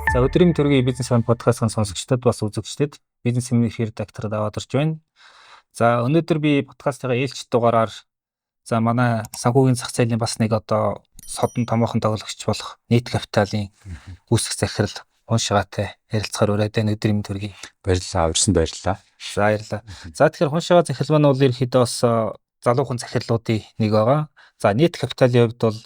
За өдрийн төргийн бизнес сан подкастын сонсогчдод бас үзэгчдод бизнес эмнэлгийн редактор даваад орж байна. За өнөөдөр би подкастыгаа ээлж дугаараар за манай санхүүгийн зах зээлийн бас нэг одоо содон томоохон тоглогч болох нийт капиталын үүсэх захирал Хуншигаатай ярилцахаар ураад байна өдрийн төргийн. Баярлалаа, урьсан баярлалаа. За баярлалаа. За тэгэхээр Хуншигаа захирал маань бол ерөнхийдөө бас залуухан захирлуудын нэг байгаа. За нийт капиталын хувьд бол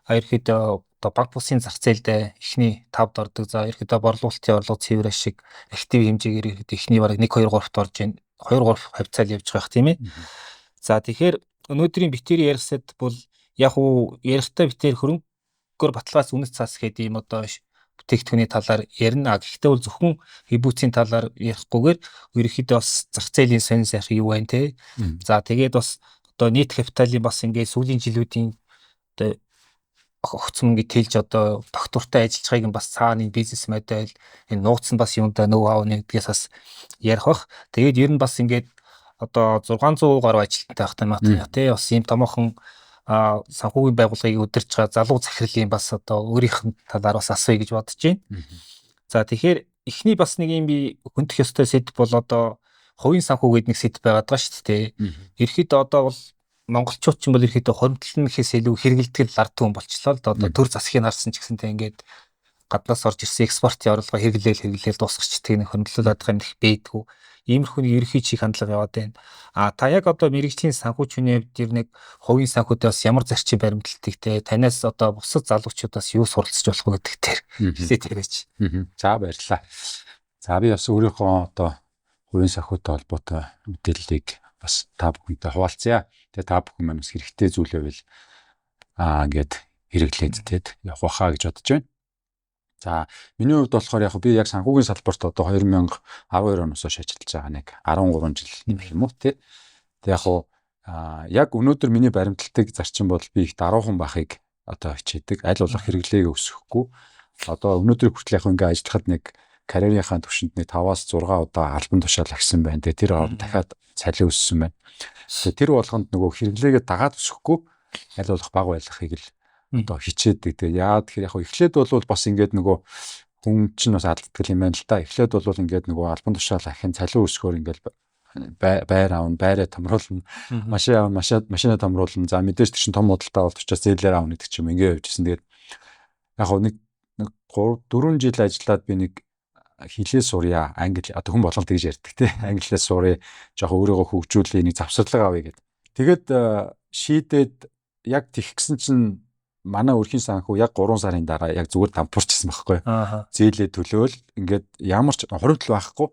ерөнхийдөө банк бусын зах зээлдээ эхний 5-д ордог. За ерөнхийдөө борлуулалтын орлого цэвэр ашиг актив хэмжээгээр ерөнхийдөө эхний бараг 1-2-3-т орж байна. 2-3 хавцаал явж байгаа тийм ээ. За тэгэхээр өнөөдрийн битэрийн ярилцсад бол яг уу ярихтаа битэр хөрөнгөөр баталгаас үнэт цаас гэдэг юм одоо бүтээгдэхүүний талаар ярина. Гэхдээ бол зөвхөн хибүүцийн талаар ярихгүйгээр ерөнхийдөө бас зах зээлийн сонин сайхан юу байна те. За тэгээд бас одоо нийт капиталын бас ингээд сүүлийн жилүүдийн одоо огцом ингээд тэлж одоо доктортой ажиллаж байгааг нь бас цааны бизнес модель энэ нууц нь бас юундаа нөө хав нэгдгээс бас ярих бах. Тэгээд ер нь бас ингээд одоо 600 гаруй ажилтнтай багтай маа тий бас ийм томоохон санхүүгийн байгууллагыг удирж байгаа залуу захирлын бас одоо өөрийнх нь талаар бас асууя гэж бодож байна. За тэгэхээр эхний бас нэг юм би хөндөх ёстой сэдв бол одоо хувийн санхүү гэдэг нэг сэдв байгаад байгаа шүү дээ. Ерхэд одоо бол монголчууд ч юм бол ерхэд хоримтлал гэхээс илүү хэрэгэлдэг ард түмэн болчлоо л да. Одоо төр засгийг харсан ч гэсэнтэй ингээд гаднаас орж ирсэн экспортын орлого хэрэглээл дуусгачдаг нэг хөндлөлөд байгаа юм их бэйдгүү. Иймэрхүү ерхий чих хандлага яваад байна. Та яг одоо мэрэгжлийн санхүүчний хувьд нэг хувийн санхүүтэй бас ямар зарчим баримталдаг те танаас одоо бусад залуучуудаас юу суралцж болох вэ гэдэг дээр хэлээд яриач. За баярлалаа. За би бас өөрийнхөө одоо хувийн санхүүтэй холбоотой мэдээллийг бас та бүхэнтэй хуваалцъя. Тэгээ та бүхэн маань бас хэрэгтэй зүйл байвал ингээд хэрэглээд тэгээд явах байхаа гэж бодож байна. За миний хувьд болохоор яг би яг санхүүгийн салбарт одоо 2012 оноос хойш ажиллаж байгаа нэг 13 жил нэмэх юм уу те. Тэг яг өнөөдөр миний баримталдаг зарчим бол би их даруухан байхыг одоо хичээдэг. Аль болох хэрэглээг өсгөхгүй. Одоо өнөөдөр хүртэл яг ингээ ажиллахад нэг карьерийнхаа түвшинд нэг 5-6 удаа албан тушаал агсан байна. Тэгээ тэр орон дахиад цалин өссөн байна. Тэр болгонд нөгөө хэрэглээгээ дагаад өсөхгүй аль болох баг байлгахыг л одоо хичээдэг. Тэгээ яа тэгэхээр яг эхлээд бол бас ингээд нөгөө хүн чинь бас алддаг юм байна л да. Эхлээд бол ингээд нөгөө албан тушаал ахин цалин өсгөөр ингээд байр аавн, байраа томруулна, машин аавн, машина томруулна. За мэдээж тэр чинь том худалдаа болт учраас зээлээр аавн гэдэг ч юм ингээд явжсэн. Тэгээд яг нэг 3-4 жил ажиллаад би нэг хилээ сурья, англи одоо хүн болгон тэгж ярьдаг те. Англиас сурья, жоохон өөрийгөө хөгжүүлээ, нэг завсарлага авъя гэдэг. Тэгээд шийдээд яг тэгсэн чинь манай өрхийн санхүү яг 3 сарын дараа яг зүгээр дампуурчсан байхгүй. Зээлээ төлөөл ингээд ямар ч хоримтлал байхгүй.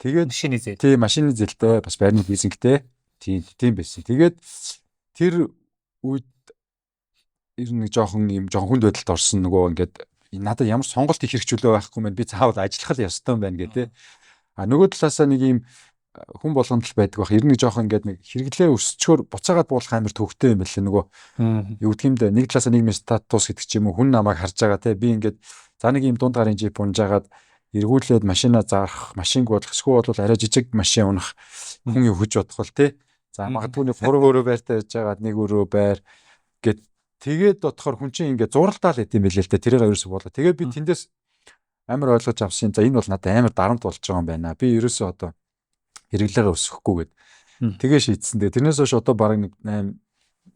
Тэгээд машины зээл. Тийм машины зээлтэй бас байрны лизингтэй тийм байсан. Тэгээд тэр үед ер нь жоохон хүнд байдалд орсон нөгөө ингээд надад ямар сонголт их хэрэгжүүлээ байхгүй мэн би заавал ажиллах л ёстой юм байна гэдэг. Нөгөө талаасаа нэг юм хүн болгонд л байдаг бах. Ер нь жоохон ингээд нэг хэрэглээ өсчөөр буцаагаад буулах амар төвхтэй юм байлээ нөгөө. Юу гэх юм бэ? Нэг талаасаа нийгмийн статус гэдэг ч юм уу хүн намайг харж байгаа те. Би ингээд за нэг юм дунд гарын жип унжаагаад эргүүлээд машина зарах, машинг болох, эсвэл бол арай жижиг машин унах хүн юу хөж бодох бол те. За магадгүй нэг 3 өрөө байртаа яж байгаад 1 өрөө байр гэд тэгээд дотохоор хүн чинь ингээд зуралдаал байт юм билээ л дээ. Тэрийг ерөөсө болоо. Тэгээд би тэндээс амар ойлгож авсан. За энэ бол надад амар дарамт болж байгаа юм байна. Би ерөөсө одоо хэрэглээгээ өсгөхгүй гэд. Тэгээ шийдсэн. Тэрнээс хойш одоо бараг нэг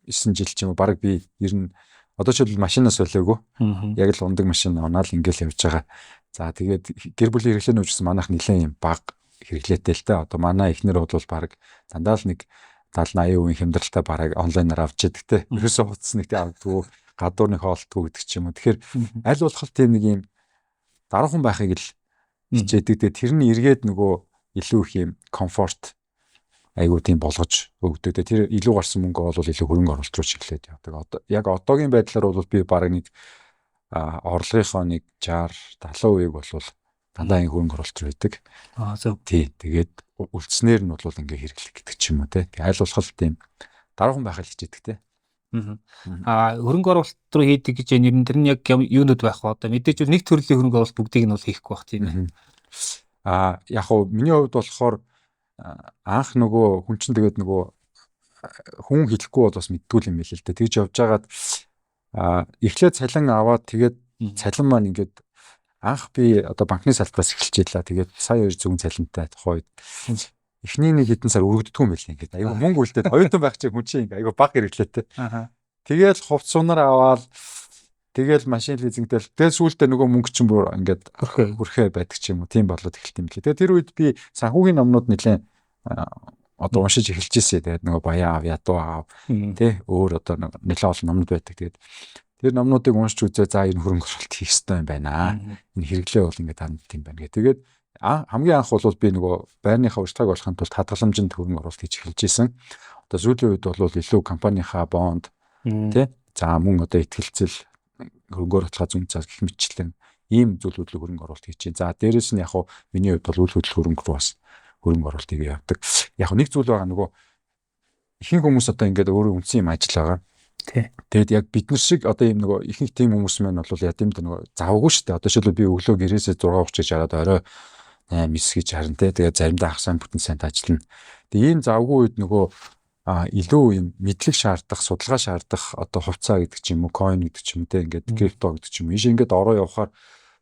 8-9 жил ч юм уу бараг би ер нь одоо ч бол машинаас солиогүй. Яг л ундаг машин унаал ингээл явж байгаа. За тэгээд гэр бүлийн хэрэглээ нөөжсөн манайх нэлээд юм баг хэрэглээтэй л дээ. Одоо манай эхнэр бол бараг дандаа л нэг 70-80% хямдралтай бараг онлайнаар авч яддаг те. Ерөөсөө хуцс нэг тийм авдаггүй, гадуур нэг хоолтгүй гэдэг ч юм уу. Тэгэхээр аль болох тийм нэг юм даруухан байхыг л хичээдэг. Тэрний эргээд нөгөө илүү их юм комфорт айгуу тийм болгож өгдөг. Тэр илүү гарсан мөнгө бол илүү хөрөнгө оруулалт руу чиглээд явдаг. Одоо яг одоогийн байдлаар бол би бараг нэг орлогынхоо нэг 60-70% бол дандаа ингэ хөрөнгө оруулалт руу идэг. Зөв. Тий. Тэгээд үлдснээр нь бол ингээ хэрэглэх гэдэг ч юм уу те. Аль болох тийм даруухан байхыг хичээдэг те. Хөрөнгө оруулалт руу хийдэг гэж нэр нь тэр нь яг юунууд байх вэ? Одоо мэдээж нэг төрлийн хөрөнгө оруулалт бүгдийг нь бол хийхгүй байх тийм ээ. Яг уу миний хувьд болохоор анх нөгөө хүн чинь тэгээд нөгөө хүн хэлэхгүй бол бас мэдгүй юм байл л дээ. Тэгж явж байгаад эхлээд цалин аваад тэгээд цалин маань ингээд анх би одоо банкны салбараас эхэлж ийлаа. Тэгээд сая 2 зүүн цалинтай тухай үед эхний нэг хэдэн сар өргөддөг юм байл ингээд. Айгу мөнгө үлдээд оюутан байх чинь хүн чинь айгу баг хэрэглээтэй. Тэгэл хувц сунаар аваад тэгэл машин лизингтэл тэгэл сүүлдээ нөгөө мөнгө чинь бүр ингээд хүрхээ байдаг ч юм уу. Тийм болоод эхэлт юм лээ. Тэгээд тэр үед би санхүүгийн номнууд нэлээд одоо уншиж эхэлж ирсэн. Тэгээд нөгөө баян аав, ядуу аав тий өөр одоо нэлээд олон номнууд байдаг. Тэгээд тэр номнуудыг уншиж үзээ за энэ хөрөнгө оруулалт хийх ёстой юм байна. Энэ хэрэглээ бол ингээд хандт юм байна гэх. Тэгээд хамгийн анх бол би нөгөө байрныхаа урьдчилгааг болохын тулд хадгаламжинд хөрөнгө оруулалт хийж эхэлж исэн. Одоо сүүлийн үед бол илүү компанийнхаа бонд тий за мөн одоо итгэлцэл хөрөнгө оруулалтын зүүн цаас гэх мэтчлэн ийм зүйлүүдлэг хөрөнгө оруулалт хийж чинь. За дээрэс нь яг хуу миний хувьд бол үйл хөдлөл хөрөнгө рүү бас хөрөнгө оруулалтыг явуулдаг. Яг нэг зүйл байгаа нөгөө ихэнх хүмүүс одоо ингээд өөрөө үнсэн юм ажил байгаа. Тэгээд яг бид нар шиг одоо ийм нөгөө ихэнх тийм хүмүүс маань бол яд юм да нөгөө завгүй шүү дээ. Одоо шилбэл би өглөө гэрээсээ 6:30 гэж хараад орой 8-9 гэж харна те. Тэгээд заримдаа хасаа бүтэн сайн ажиллана. Тэгээд ийм завгүй үед нөгөө илүү юм мэдлэг шаардах, судалгаа шаардах одоо хувьцаа гэдэг ч юм уу, coin гэдэг ч юм те ингээд крипто гэдэг ч юм. Ийш ингээд ороо явахаар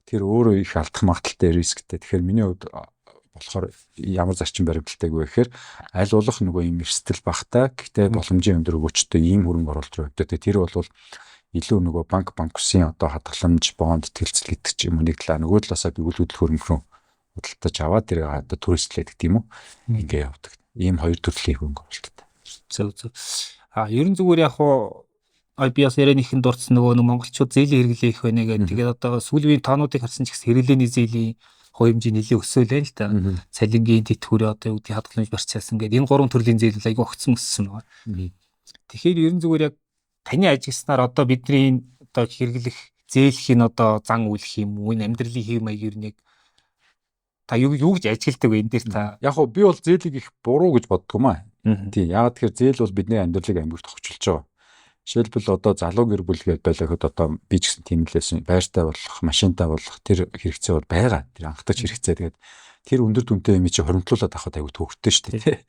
тэр өөрөө их алдах магадaltaй рисктэй. Тэгэхээр миний хувьд болохоор ямар зарчим баримталтай гэхээр аль болох нөгөө юм эрсдэл багтай гэхдээ боломжийн өндөр өгөөчтэй ийм хөрөнгө оруулалт руу явдаг. Тэр бол илүү нөгөө банк усын одоо хадгаламж, бонд, тэтгэлцэл гэдэг ч юм уу нэг талаа нөгөө талаасаа би үйл хөдлөл хөрөнгө рүү худалдаж аваад тэр одоо туристлээд гэдэг юм уу ингээ явдаг. Ийм хоёр төрлийн хөрөнгө оруулалттай. Зөв. Ерөн зүгээр яг хуу би бас ярианыхын дурдсан нөгөө монголчууд зээлийн хэрэглээ их байна гэдэг. Тэгээд одоо сүүлийн тоонуудыг харсан ч гэсэн хэрэглээний зээлийн хувь хэмжээ нэлээд өсөөлээ л да. Цалингийн тэтгэврээ одоо юу гэдэг хадгаламж барьцаасан гэдэг энэ гурван төрлийн зээл айгүй огцсон өссөн байгаа. Тэгэхээр ерөн зүгээр яг таны ажигласнаар одоо бидний одоо хэрэглэх зээлхийн одоо зан үйлх юм уу энэ амьдралын хэв маяг нэг та юу гэж ажигладаг вэ энэ дээр та яг хөө би бол зээлийг их буруу гэж боддог юм аа. Тийм яагаад тэгэхээр зээл бол бидний амьдралыг амьд тохижулж байгаа. Жишээлбэл одоо залуу гэр бүл гээд байлахад одоо би ч гэсэн тийм лээсэн байртай болох, машинтай болох тэр хэрэгцээ бол байгаа. Тэр анхдагч хэрэгцээ. Тэгээд тэр өндөр дүнтэй юм чи хоримтлуулаад авахд аягүй төвөгтэй шүү дээ тий.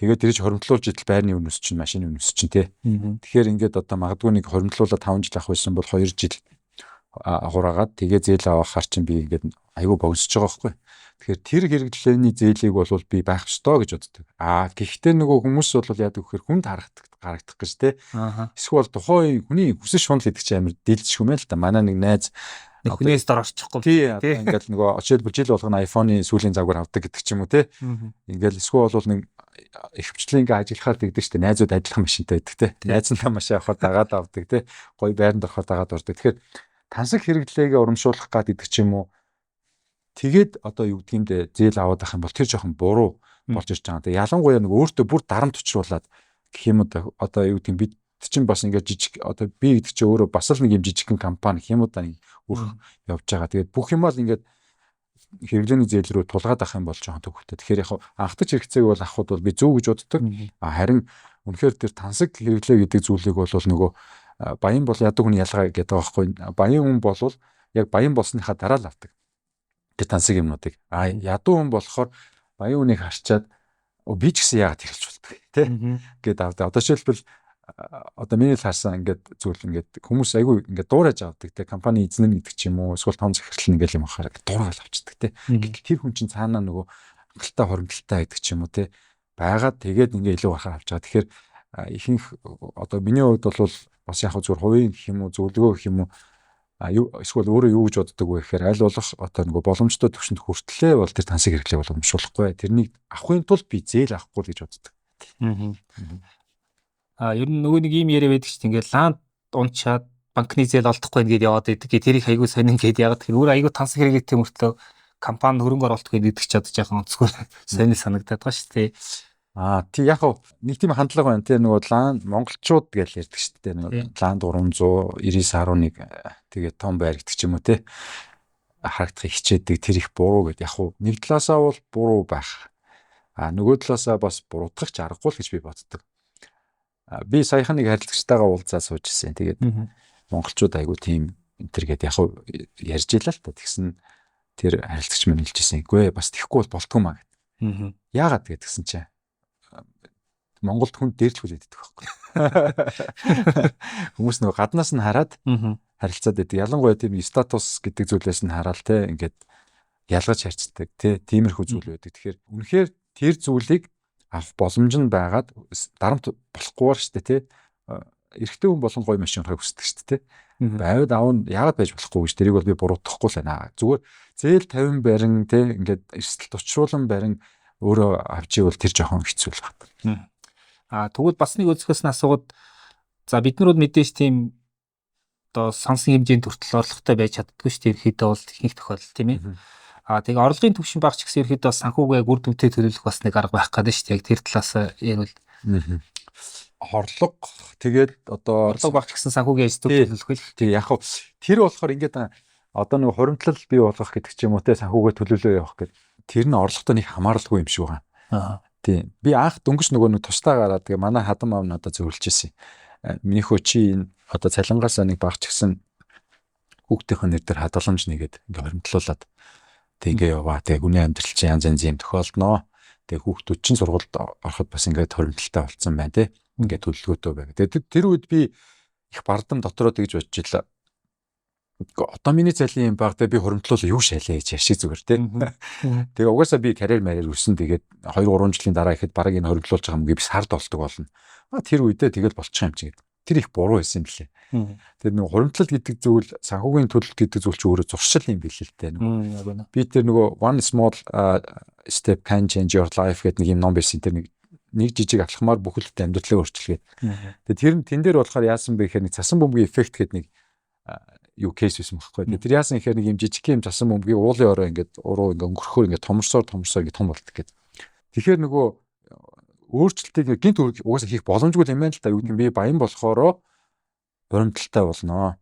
Тэгээд тэр чи хоримтлуулж идэл байрны үнэс чинь, машины үнэс чинь тий. Тэгэхээр ингээд одоо магадгүй нэг хоримтлуулаад 5 жил авах байсан бол 2 жил агураагаад тэгээ зээл авахаар чинь би ингээд аягүй богсож байгаа байхгүй. Тэгэхээр тэр хэрэглээний зээлийг бол би байх ёстой гэж боддог. Гэхдээ нөгөө хүмүүс бол яадаг гэхээр хүнд харагдах гэж те. Эсвэл тухайн хүний хүсэл шунал гэдэг чинь амар дэлжих юм л да. Манай нэг найз хүнээс дор орчихгүй. Тий, ингээд нөгөө жишээлбэл жил болгоно iPhone-ы сүүлийн завгаар авдаг гэдэг ч юм уу те. Ингээд эсвэл бол нэг ихвчлэн ингээд ажиллахаар тэгдэг штэ. Найзууд ажиллах машинтай байдаг те. Найзынхаа машин авахаар дагаад авдаг те. Гоё байранд орохоор дагаад ордог. Тэгэхээр тансаг хэрэглээгээ урамшуулах гэдэг ч юм уу. Тэгээд одоо юу гэдэг юм бэ зээл аваад ах юм бол тэр жоохон буруу болж ирж байгаа. Тэгээ ялангуяа нэг өөртөө бүр дарамт учруулад гэх юм одоо юу гэдэг юм бид чинь бас ингээд жижиг одоо би гэдэг чинь өөрөө бас л нэг юм жижигхэн компани гэх юм да нэг өрх явж байгаа. Тэгээд бүх юмаа л ингээд хэрэглээний зээл рүү тулгаад ах юм бол жоохон төвхтэй. Тэгэхээр яг анхдагч хэрэгцээг бол авахд бол би зөв гэж боддог. Харин үнэхээр тэр тансаг хэрэглээ гэдэг зүйлийг бол нөгөө баян бол ядуу хүний ялгаа гэдэг байгаа байхгүй. Баян хүн бол яг баян болсныхаа дараа л авдаг. Тэр тансаг юмнуудыг ядуу хүн болохоор баян хүнийг харчаад би ч гэсэн яагаад хэрэглэж болдог тий гээд авдаг. Одоо жишээлбэл одоо миний л харсан ингээд зүйл ингээд хүмүүс айгүй ингээд дуурайж авдаг тий компани эзнэн гэдэг ч юм уу эсвэл том захирал ингээл юм ахаар дуурайж авчдаг тий. Тэр хүн чинь цаанаа нөгөө хангалттай хоримтлалтай гэдэг ч юм уу тий байгаад тэгээд ингээд илүү бахаар авч байгаа. Тэгэхээр ихэнх одоо миний хувьд бол бас яг зүгээр хувийн гэх юм уу зөвлөгөө гэх юм уу эсвэл өөрөө юу гэж боддог вэ гэхээр аль болох одоо нөгөө боломжтой төвшөнд хүртлээ бол тэр тансаг хэрэглээ боломжуулахгүй. Тэрнийг авахын тулд би зээл авахгүй л гэж боддог. Ер нь нөгөө нэг ийм яриа байдаг чинь ингээд ланд унчаад банкны зээл олдохгүй ингээд яваад идэг. Тэрийг айгүй сонин гээд ягаад гэхээр өөр айгүй тансаг хэрэглээтэй мөртлөө компани хөрөнгө оруулалт гэдэг ч одоо жоохон онцгой сонир санагдаад байгаа шүү дээ. Тий яг нэг тийм хандлага байна. Тэр нөгөө ланд монголчууд гэж ярьдаг шүү дээ. Нөгөө ланд 399.1 тэгээд том байр гэдэг ч юм уу те харагдах хичээдэг тэр их буруу гэдэг. Яг нэг талаасаа бол буруу байх. Нөгөө талаасаа бас буруудах ч аргагүй л гэж би боддог. Би саяхан нэг харилцагчтайгаа уулзаад сууж ирсэн. Тэгээд монголчууд айгу тийм энэ гээд яг ярьж илаа л та. Тэгсэн тэр харилцагч мань хэлжсэн. Үгүй бас тэхгүй бол болтгүй маа гэд. Яагаад гэдгсэн чинь Монголд хүн дээрлж хүлээдэг байхгүй. Хүмүүс нөгөө гаднаас нь хараад харилцаад байдаг. Ялангуяа тийм статус гэдэг зүйлээс нь хараад те ингээд ялгаж харьцдаг те тиймэрхүү зүйл байдаг. Тэгэхээр үнэхээр тэр зүйлийг авах боломж нь байгаад дарамт болохгүйгээр шүү дээ те. Эрэгтэй хүн болон гоё машин унахыг хүсдэг шүү дээ те. Байвал аав яагаад байж болохгүй гэж тэрийг бол би буруутгахгүй л байна. Зүгээр зээл 50 барин те ингээд эрсдэлт учруулан барин өөрөө авч ивэл тэр жоохон хэцүү л байна. Тэгвэл бас нэг үзэхээс нь асуугаад за биднэрүүд мэдээж тийм одоо сонсон хэмжээнд хүртэл орлоготой байж чаддгүй шүү дээ. Ерөөхдөө бол ихэнх тохиолдолд тийм ээ. Тэгээ орлогын төвшин багч гэсэн ерөөхдөө санхүүгээ үр дүнтэй төлөвлөх бас нэг арга байх гэдэг шүү дээ. Яг тэр талаас ярил. Орлого тэгээд одоо орлого багч гэсэн санхүүгийн ажил төлөвлөх үү? Тийм яг хөө тэр болохоор ингээд одоо нэг хуримтлал бий болгох гэдэг ч юм уу те санхүүгээ төлөвлөө явах гэдэг. Тэр нь орлоготой нэг хамааралгүй юм шиг байгаа. Тийм. Би анх дөнгөж нөгөө нэг тусдаа гараад тэгээ манай хадам аав надад зөвлөж ирсэн. Минийхөө чи энэ одоо цалингаас нэг багч гэсэн хүүхдийн нэр дээр хадгаламж нэгээд ингээ хоримтлуулад тэгээ яваа. Тэгээ хүний амьдрал чинь янз янзын юм тохиолдноо. Тэгээ хүүхдүүд чинь сургуульд ороход бас ингээ хоримтлалтай болцсон байна те. Ингээ төлөвлөгөөтэй байга. Тэгээ тэр үед би их бардам дотроо тэгж бодож илаа. Одоо миний цалин юм багтаа би хуримтлуулаа юу шалээ гэж яшиг зүгээр те. Тэгээ угаасаа би карьер өссөн. Тэгээд 2-3 жилийн дараа ихэд бараг энэ хуримтлуулж байгаа юм гээ би сард болдог болно. Тэр үедээ тэгэл болчих юм чи гэдэг. Тэр их буруу байсан юм лээ. Тэгээд нэг хуримтлал гэдэг зүйл санхүүгийн төлөлт гэдэг зүйл чи өөрөө зуршил юм билээ л те. Би тэр нөгөө one small step can change your life гэдэг нэг юм ном байсан. Тэр нэг жижиг алхмаар бүхэлд амьдралаа өөрчилгээд. Тэгээд тэн дээр болохоор яасан бэ гэхээр нэг цасан бөмбөгийн эффект гэдэг нэг юу кейс байсан байхгүй. Тэр яасан гэхээр нэг юм жижиг юм цасан бөмбөгийн уулын ороо ингээд уруу ингээд өнгөрөхөөр ингээд томорсоор ингээд том болт гэдэг. Тэгэхээр нөгөө өөрчлөлтийг гинт угаасаа хийх боломжгүй юм байна л та. Юу гэвэл би баян болохоро хуримтлалтай болноо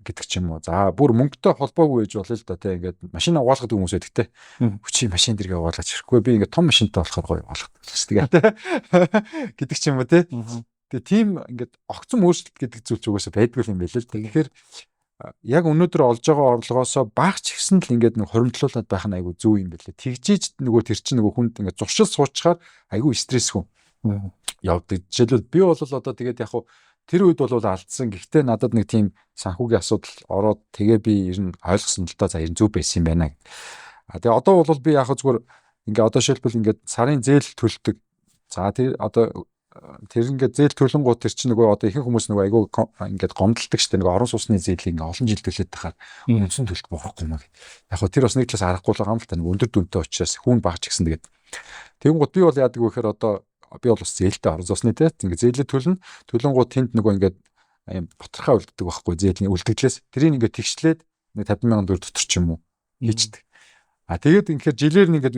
гэдэг ч юм уу. За бүр мөнгөтэй холбоогүй байж болно л да тий. Ингээд машин угаалгадаг хүмүүс байдаг те. Хүчи машин дэргээ угаалгаж ирэхгүй би ингээд том машинтай болохоор гоё угаалгадаг шүү дээ. Гэдэг ч юм уу те. Тэгээ тийм ингээд огцом өөрчлөлт гэдэг зүйл ч угаасаа байдгүй юм байл л. Тэгэхээр яг өнөөдөр олж байгаа орлогоосоо багч ихсэн л ингээд нэг хуримтлуулаад байх нь айгүй зөв юм байлээ. Тэгжиж нөгөө тэр чинь нөгөө хүнд ингээд зуршил суучгаар айгүй стрессгүй явдаг. Жишээлбэл би бол одоо тэгээд яг хуу тэр үед бол алдсан. Гэхдээ надад нэг тийм санхүүгийн асуудал ороод тэгээ би ер нь ойлгосон л доо за ер нь зөв байсан юм байна. Тэгээ одоо бол би яг зүгээр ингээд одоо шилбэл ингээд сарын зээл төлдөг. За тэр одоо тэр ингээд зээл төлөнгууд тэр чинь нөгөө одоо ихэнх хүмүүс нөгөө айгүй ингээд гомдолдог штэ нөгөө орон сууцны зээлийг ингээд олон жил төлөөд тахаар үндсэн төлөлт болохгүй маа. Яг хөө тэр бас нэг талаас аргагүй л байгаа юм л та нөгөө өндөр дүнтэй учраас хүн багч гэсэн тэгээд тэгэнгუთ би бол яадаг вэ гэхээр одоо би бол бас зээлтэй орон сууцны те ингээд зээлээ төлөнгууд тэнд нөгөө ингээд юм боторхаа үлддэг байхгүй зээлийн үлдэгдлээс тэрийг ингээд тэгшлээд нэг 50,000 төгрөг дотор ч юм уу хийждэг. Тэгээд ингээд жилээр ингээд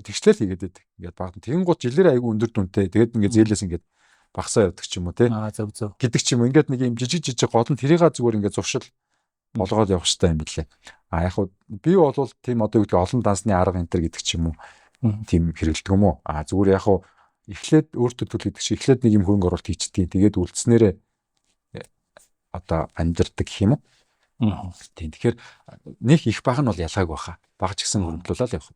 тэгшлэл хийгээд байдаг. Ингээд баг тэгэнгუთ жилээр айгүй өндөр дүнтэй. Тэгээд ингээд зээлээс ингээд багасаа явдаг ч юм уу те. Зөв. Гэдэг ч юм уу. Ингээд нэг юм жижиг гол нь тэрийга зүгээр ингээд зуршил болгоод явах хэрэгтэй юм билээ. Яг хуу би бол тийм одоо юу гэдэг олон дансны арга энтер гэдэг ч юм уу. Тийм хэрэгэлдэг юм уу? Зүгээр яг хуу эхлээд өөртөө төлөдөг чи эхлээд нэг юм хөрөнгө оруулалт хийчихдээ тэгээд үлдснээрээ одоо амьдэрдэг гэх юм уу? Тийм. Тэгэхээр нэг их баг нь бол ялгааг баха. Багч гэсэн хөндлөлөө л явах.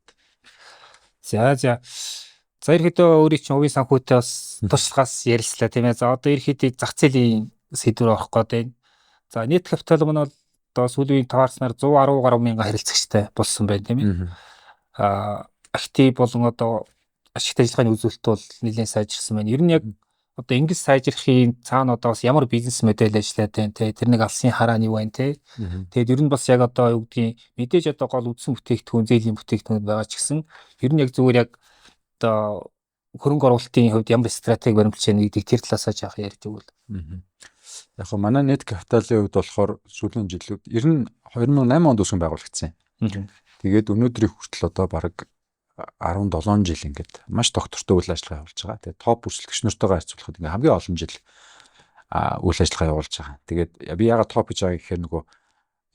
За ерөөдөө өөрийн чинь хувийн санхүүтэй бас туслахаас ярилцлаа тийм ээ. За одоо ерөөдөө зах зээлийн сэдвээр орох гээд байна. За нийт капитал нь бол одоо сүүлийн таарснаар 110 гаруй мянган харилцагчтай болсон байна тийм ээ. Актив болон одоо ашигт ажиллагааны үзүүлэлт бол нэлээд сайжирсан байна. Ер нь яг одоо ингэж сайжрахын цаана одоо бас ямар бизнес модель ажиллаад байна те тэр нэг алсын хараа нь юу байна те тэгээд ер нь бас яг одоо юу гэдгийг мэдээж одоо гол үндсэн бүтээгдэхүүн зээлийн бүтээгдэхүүн байгаа ч гэсэн ер нь яг зүгээр яг одоо хөрөнгө оруулалтын хувьд ямар стратеги баримталж яах гэдэг тэр талаасаа жаах ярьж өгвөл. Яг хөө манай net капиталын хувьд болохоор сүүлийн жилүүд ер нь 2008 онд үүсгэн байгуулагдсан. Тэгээд өнөөдрийн хүртэл одоо бараг 17 жил ингээд маш доктортой үйл ажиллагаа явуулж байгаа. Тэгээд топ бүрсэлдэгч нартайгаа харьцуулахад ингээд хамгийн олон жил үйл ажиллагаа явуулж байгаа. Тэгээд би ягаад топ гэж байгаа гэхээр нөгөө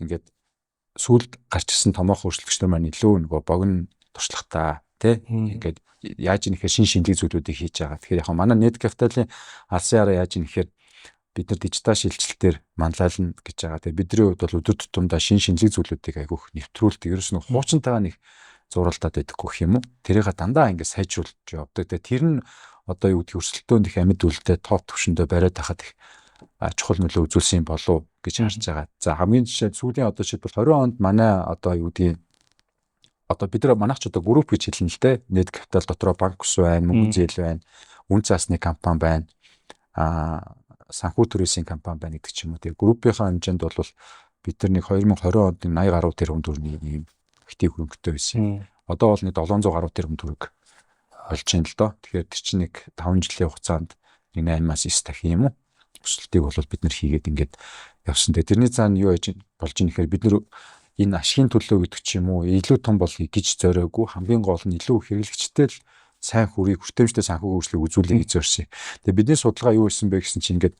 ингээд сүүлд гарч ирсэн томоохон бүрсэлдэгч нар маань илүү нөгөө богино туршлагатай тий ингээд яаж ийм ихээр шинжлэх зүйлүүдийг хийж байгаа. Тэгэхээр яг манай net capital-ын алсын хараа яаж ийм ихээр бид нар дижитал шилжилтээр манлайлна гэж байгаа. Тэгээд бидний хувьд бол өдөр тутамдаа шинжлэх зүйлүүдийг айгүйх нэвтрүүлдэг. Ерөөс нь хуучинтайгаа нэг зуралдаад байдаггүй гэх юм уу. Тэрийг дандаа ингэ сайжруулж явдаг. Тэр нь одоо юу гэдэг өрсөлдөөнд их амьд үлдээ топ төвшөндөө бариад тахад их чухал нөлөө үзүүлсэн болов гэж харж байгаа. За хамгийн жишээ сүүлийн одоо жишээлбэл 20 онд манай одоо юу гэдгийг одоо бид нар манайх ч одоо групп гэж хэлнэ л дээ. Net Capital дотроо банк ус байна, мөнгө зээл байна, үн цаасны компани байна. Санхүү төрөөсийн компани байна гэдэг ч юм уу. Тэгээ группийнхаа хэмжээнд бол бид нар нэг 2020 онд 80 гаруй тэрбум төгрөгийн ийм ихтэй хөрөнгөтэй байсан. Одоо бол нэг 700 гаруй тэрбум төгрөг болж байна л доо. Тэгэхээр тэр чинь нэг 5 жилийн хугацаанд 8-аас 9 дахин юм уу? Өсөлтийг бол бид нар хийгээд ингээд явсан. Тэрний цаана юу болж ийн гэхээр бид нар энэ ашигын төлөө гэдэг ч юм уу илүү том болохыг гэж зориогүй хамгийн гол нь илүү хэрэглэгчтэй л сайн хүрийг хүртээмжтэй санхүү хөгжлийг үзүүлэх гэж зорьсон. Тэгээ бидний судалгаа юу гэсэн бэ гэсэн чинь ингээд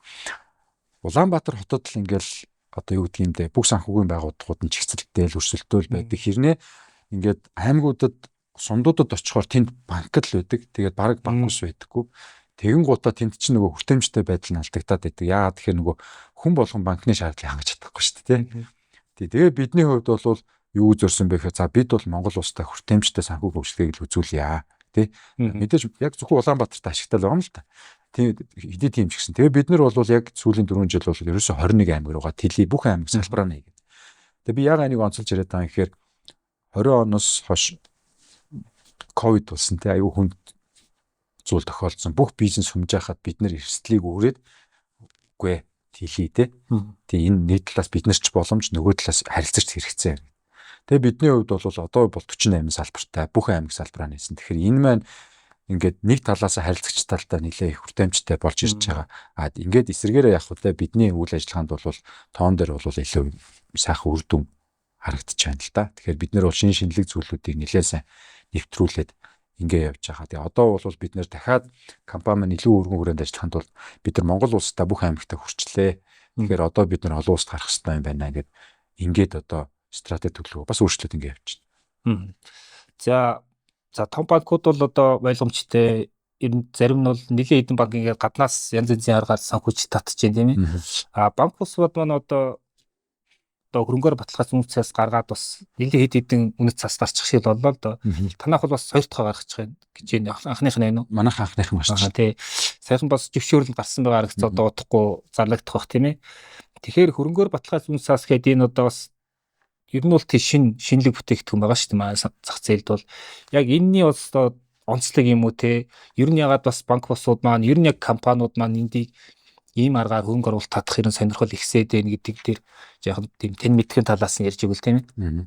Улаанбаатар хотод л ингээл одоо юу гэдгийг юм бэ бүх санхүүгийн байгууллагууд нь чигцэлтэй л өрсөлдөөл байдаг. Хэрнээ ингээд аймагуудад сундуудад очихоор тэнд банк л байдаг. Тэгээд баг банк ус байдаггүй. Тэгэн гутаа тэнд чинь нөгөө хүртээмжтэй байдал нь алдагдаад байдаг. Яагаад тэгэхээр нөгөө хүн болгон банкны шаардлагыг хангаж чадахгүй шүү дээ. Тэгээ бидний хувьд бол юу зорьсон бэ гэхээр за бид бол Монгол улстай хүртээмжтэй санхүү хөгжлийг л үзүүлье. Тэ мэдээж яг зөвхөн Улаанбаатарт ашигтай л байгаа юм л та. Тийм хэдий тийм ч гэсэн. Тэгээ бид нар бол яг сүүлийн 4 жил бол ерөөсөй 21 аймаг руугаа тэлээ бүх аймаг салбараа нэгээд. Тэгээ би яагаад энийг онцолж яриад байгаа юм гэхээр 20 оноос хойш ковид болсон тэ аюу хүнд зүйл тохиолдсон. Бүх бизнес хэмжээхад бид нар эрсдлийг өөрөөд үгүй тэлээ тэ. Тэгээ энэ нэг талаас бид нар ч боломж нөгөө талаас харилцагч хэрэгцээ. Тэгээ бидний хувьд бол одоо бол 48 салбартай бүх аймаг салбараа нээсэн. Тэгэхээр энэ маань ингээд нэг талаас харилцагч талдаа нэлээ их хүртээмжтэй болж ирж байгаа. Ингээд эсэргээрээ явах үедээ бидний үйл ажиллагаанд бол тоон дээр бол илүү сайхан үр дүн харагдаж байна л да. Тэгэхээр бид нэр бол шинэлэг зүйлүүдийг нэлээ сайн нэвтрүүлээд ингээ явж байгаа. Тэгээ одоо бол бид нэр дахиад компани маань илүү өргөн хүрээнд ажиллаханд бол бид нар Монгол улстай бүх аймагтаа хүрчлээ. Тэгэхээр одоо бид нар олон улсад гарах хэрэгтэй юм байна гэд ингээд одоо стратеги төлөв бас өөрчлөлт ингээ явж байна. За том банкуд бол одоо ойлгомжтой ер нь зарим нь бол нэлийн хэдэн банк ингээд гаднаас янз янзын аргаар санхүүж татж байна тийм ээ. Банк усууд маань одоо хөрөнгөөр баталгаас үнэт цаас гаргаад бас нэлийн хэд хэдэн үнэт цаас гарчих шиг боллоо л доо. Танайх бол бас хоёр дахь гаргачих байна гэж байна. Анхных нь байна уу? Манайх анхных нь байна. Тий. Саяхан бас зөвшөөрөл гарсан байгаа гэж одоо удахгүй зарлагдах бах тийм ээ. Тэгэхээр хөрөнгөөр баталгаас үнэт цаас гэдэг энэ одоо бас ер нь бол тий шинэлэг бүтээгдэхүүн байгаа шүү дээ маань зах зээлд бол яг энэний бас онцлог юм уу те ер нь ягаад бас банк босууд маань ер нь яг компаниуд маань эндийг ийм аргаар хөрөнгө оруулалт татах юм сонирхол ихсээд байна гэдэг дээр яг тийм тэн мэдхэн талаас нь ярьж игэл тийм ээ.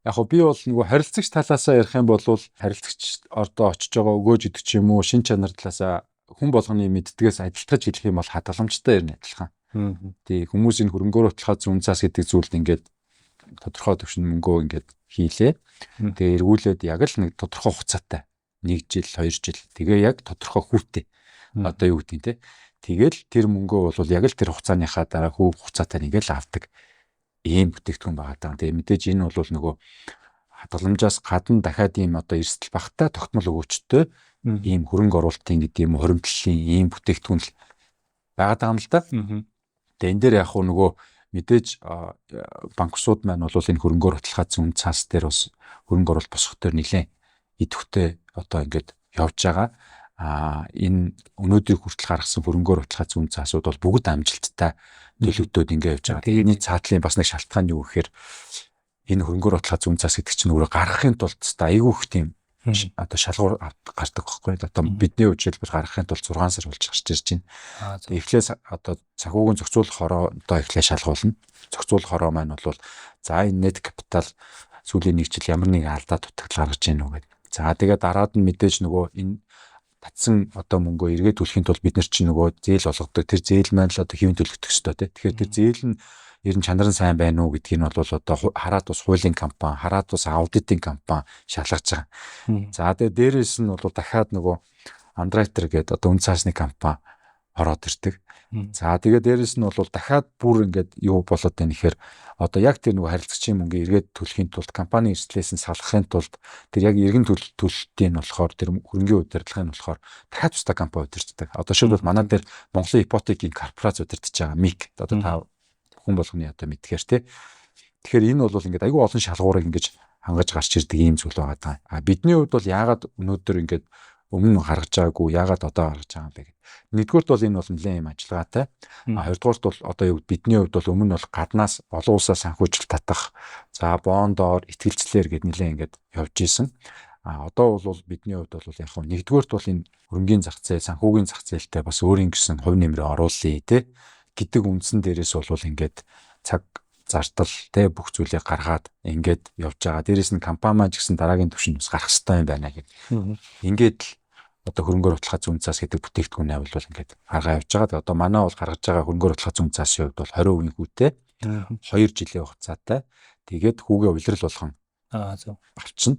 Яг хөө би бол нөгөө харилцагч талаасаа ярих юм бол харилцагч ордоо очиж байгаа өгөөж идэх ч юм уу шин чанар талаасаа хүн болгоны мэддгээс адилтгаж хэлэх юм бол хадгаламжтай юм адилхан. Тий хүмүүсийн хөрөнгөөр баталгаа зүүн цаас гэдэг зүйлд ингээд тодорхой төвшин мөнгөө ингээд хийлээ. Тэгээ эргүүлээд яг л нэг тодорхой хугацаатай 1 жил 2 жил тэгээ яг тодорхой хүүтэй одоо юу гэдэг те тэгэл тэр мөнгөө бол яг л тэр хугацааныхаа дараа хөв хугацаатай нэгэл авдаг ийм бүтээгдэхүүн байгаа даа. Тэгээ мэдээж энэ бол нөгөө хадгаламжаас гадна дахиад ийм одоо эрсдэл багтаа тогтмол өгөөчтэй ийм хөрөнгө оруулалтын гэдэг юм хоримтлалын ийм бүтээгдэхүүн л байгаа даа юм л да. Тэгээ энэ дээр яг нөгөө мэдээж банксууд маань бол энэ хөрөнгөөр баталгаа зүүн цаас дээр бас хөрөнгө оруулалт босгох дээр нэлээд идэвхтэй одоо ингээд явж байгаа. Энэ өнөөдрийг хүртэл гаргасан хөрөнгөөр баталгаа зүүн цаасууд бол бүгд амжилттай төлөвлөдөд ингээд явж байгаа. Тэрний цаатлын бас нэг шалтгаан юу гэхээр энэ хөрөнгөөр баталгаа зүүн цаас гэдэг чинь өөрөө гаргахын тулд айгүй их тийм одоо шалгуур гардаг байхгүй. Одоо бидний үжилбэл гаргахын тулд 6 сар болж гарч ирж байна. Эхлээс одоо санхүүгийн зохицуулахороо одоо эхлээ шалгуулна. Зохицуулахороо маань бол за энэ Net Capital сүүлийн 1 жил ямар нэгэн алдаа дутагдал гаргаж ийн үү гэдэг. За тэгээ дараад нь мэдээж нөгөө энэ татсан одоо мөнгөө эргээд төлөхийн тулд бид нар чинь нөгөө зээл олгодог. Тэр зээл маань л одоо хэвэн төлөгдөх ёстой тий. Тэгэхээр тэр зээл нь ер нь чанар нь сайн байна уу гэдгийг нь бол одоо хараад бас хуулийн компани, хараад бас аудитын компани шалгаж байгаа. За тэгээ дээрээс нь бол дахиад нөгөө Underwriter гэдэг одоо үн цаасны компани ороод ирдэг. За тэгээ дээрээс нь бол дахиад бүр ингээд юу болоод байна гэхээр одоо яг тэр нөгөө харилцагчийн мөнгө эргээд төлөхийн тулд компани эрслээс нь салгахын тулд тэр яг эргэн төлөлтийн нь болохоор тэр хөрөнгөний удирдлагын нь болохоор дахиад тусдаа компани удирддаг. Одоо шийдвэл манай дээр Монголын ипотекийн корпорац удирдах байгаа МИК одоо та хүн болгоны одоо мэдгээр тий. Тэгэхээр энэ бол ингээд айгүй олон шалгуурыг ингэж хангаж гарч ирдэг ийм зүйл байгаа даа. Бидний хувьд бол яагаад өнөөдөр ингээд өмнө гаргаж байгаагүй яагаад одоо гаргаж байгаа юм бэ гэдэг. Нэгдүгürt бол энэ бол нэлээд юм ажиллагаатай. Хоёрдугаарт бол одоо юу бидний хувьд бол өмнө бол гаднаас олон улсаас санхүүжилт татах, за бондоор итгэлцлэр гэд нэлээд ингээд явж исэн. Одоо бол бидний хувьд бол яг хөө нэгдүгürt бол энэ хөрөнгөний зах зээл, санхүүгийн зах зээлтэй бас өөрийн гэсэн хувь нэмрээ оруулъя те гэдэг үндсэн дээрээс бол ингээд цаг зардал те бүх зүйлийг гаргаад ингээд явж байгаа. Дээрээс нь компани маань ч гэсэн дараагийн түвшинд бас гарах хэрэгтэй юм байна гэх. Ингээд л одоо хөрөнгөөр оруулах зүүн цаас гэдэг бүтээгдэхүүнээ бол ингээд гаргаа явж байгаа. Одоо манай бол гаргаж байгаа хөрөнгөөр оруулах зүүн цаасын хувьд бол 20% хүүтэй 2 жилийн хугацаатай. Тэгээд хүүгээ улирал болгон зөв авчна.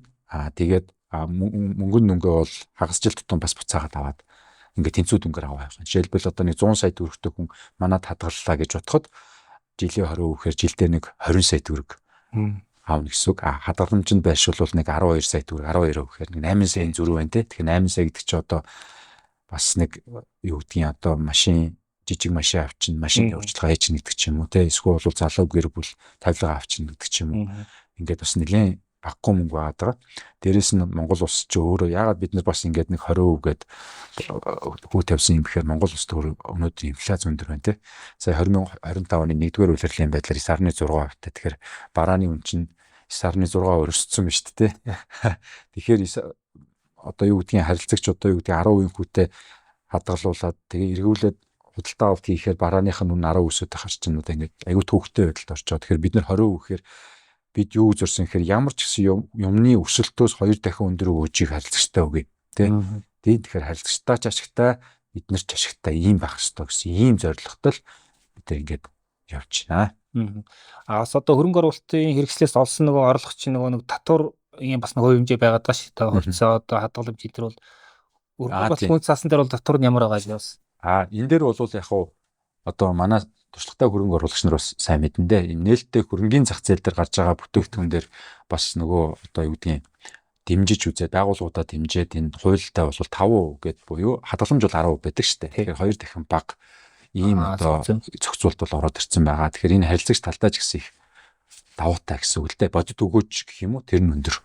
Тэгээд мөнгөнд нөнгөө бол хагас жил тутам бас буцаагаад аваад ингээд тэнцүү дүнгээр аваа явах. Жишээлбэл одоо нэг 100 сая төгрөгтэй хүн манад хадгаллаа гэж бодоход жилийн 20% гэхээр жилдээ нэг 20 сая төгрөг аавна гэсэн үг. Хадгаламжинд байршуулвал нэг 12 сая төгрөг 12% гэхээр нэг 8 саяын зөрүү байна те. Тэгэхээр 8 сая гэдэг чинь одоо бас нэг юу гэдгийг одоо машин жижиг машин авчин машин урьдчилгаа хийчихнэ гэдэг ч юм уу те. Эсвэл бол залуу гэр бүл тавилга авчин гэдэг ч юм уу. Ингээд бас нэлээд баггүй мөнгө байгаа. Дээрээс нь Монгол улс ч өөрөө яагаад бид нар бас ингээд нэг 20% гээд хүү тавьсан юм гэхээр Монгол улс өнөөдөр инфляц өндөр байна те. Сая 2025 оны 1-р улирлын байдлаар 9.6%. Тэгэхээр барааны үн чинь 9.6 өрсөлдсөн байна шүү дээ. Тэгэхээр одоо юу гэдгийг харилцагч одоо юу гэдгийг 10% хүүтэй хадгалуулаад тэгээ эргүүлээд худалдаа авалт хийхээр барааных нь үн 10 өсөд харж чинь одоо ингээд аюу төвхтэй байдалд орчоо. Тэгэхээр бид нар 20% гэхээр бид юу зорсон гэхээр ямар ч гэсэн юмны өсөлтөөс 2 дахин өндөр өгөөжийг харилцагчтай үгүй тий. Тэгэхээр харилцагчтай ч ашигтай бид нар ч ашигтай ийм байх ёстой гэсэн ийм зорилготой л бид ингээд явж байна. Бас одоо хөрөнгө оруулалтын хэрэгслээс олсон нөгөө орлогч нэг татвар ийм бас нэг хувь хэмжээ байгаад байгаа шүү дээ. Хувьцаа одоо хадгаламж энэ төр бол бас хүн цаасан дээр бол татвар нь ямар байгаа юм бас. Энэ дээр бол яг хуу одоо манай туршлагатай хөрөнгө оруулагч нар бас сайн мэдэн дээ. Энэ нээлттэй хөрөнгөний зах зээл дээр гарч байгаа бүтээгдэхүүн дээр бас нөгөө одоо юу гэдгийг дэмжиж үзээд байгууллагуудаа дэмжиж энэ хуультай бол 5% гэд буюу хадгаламж бол 10% байдаг шүү дээ. Тэгэхээр 2 дахин бага ийм одоо зохицуулт бол ороод ирсэн байгаа. Тэгэхээр энэ харилцагч талдаа ч гэсэн их давуутай гэсэн үг л дээ. Бодит өгөөж гэх юм уу тэр нь өндөр.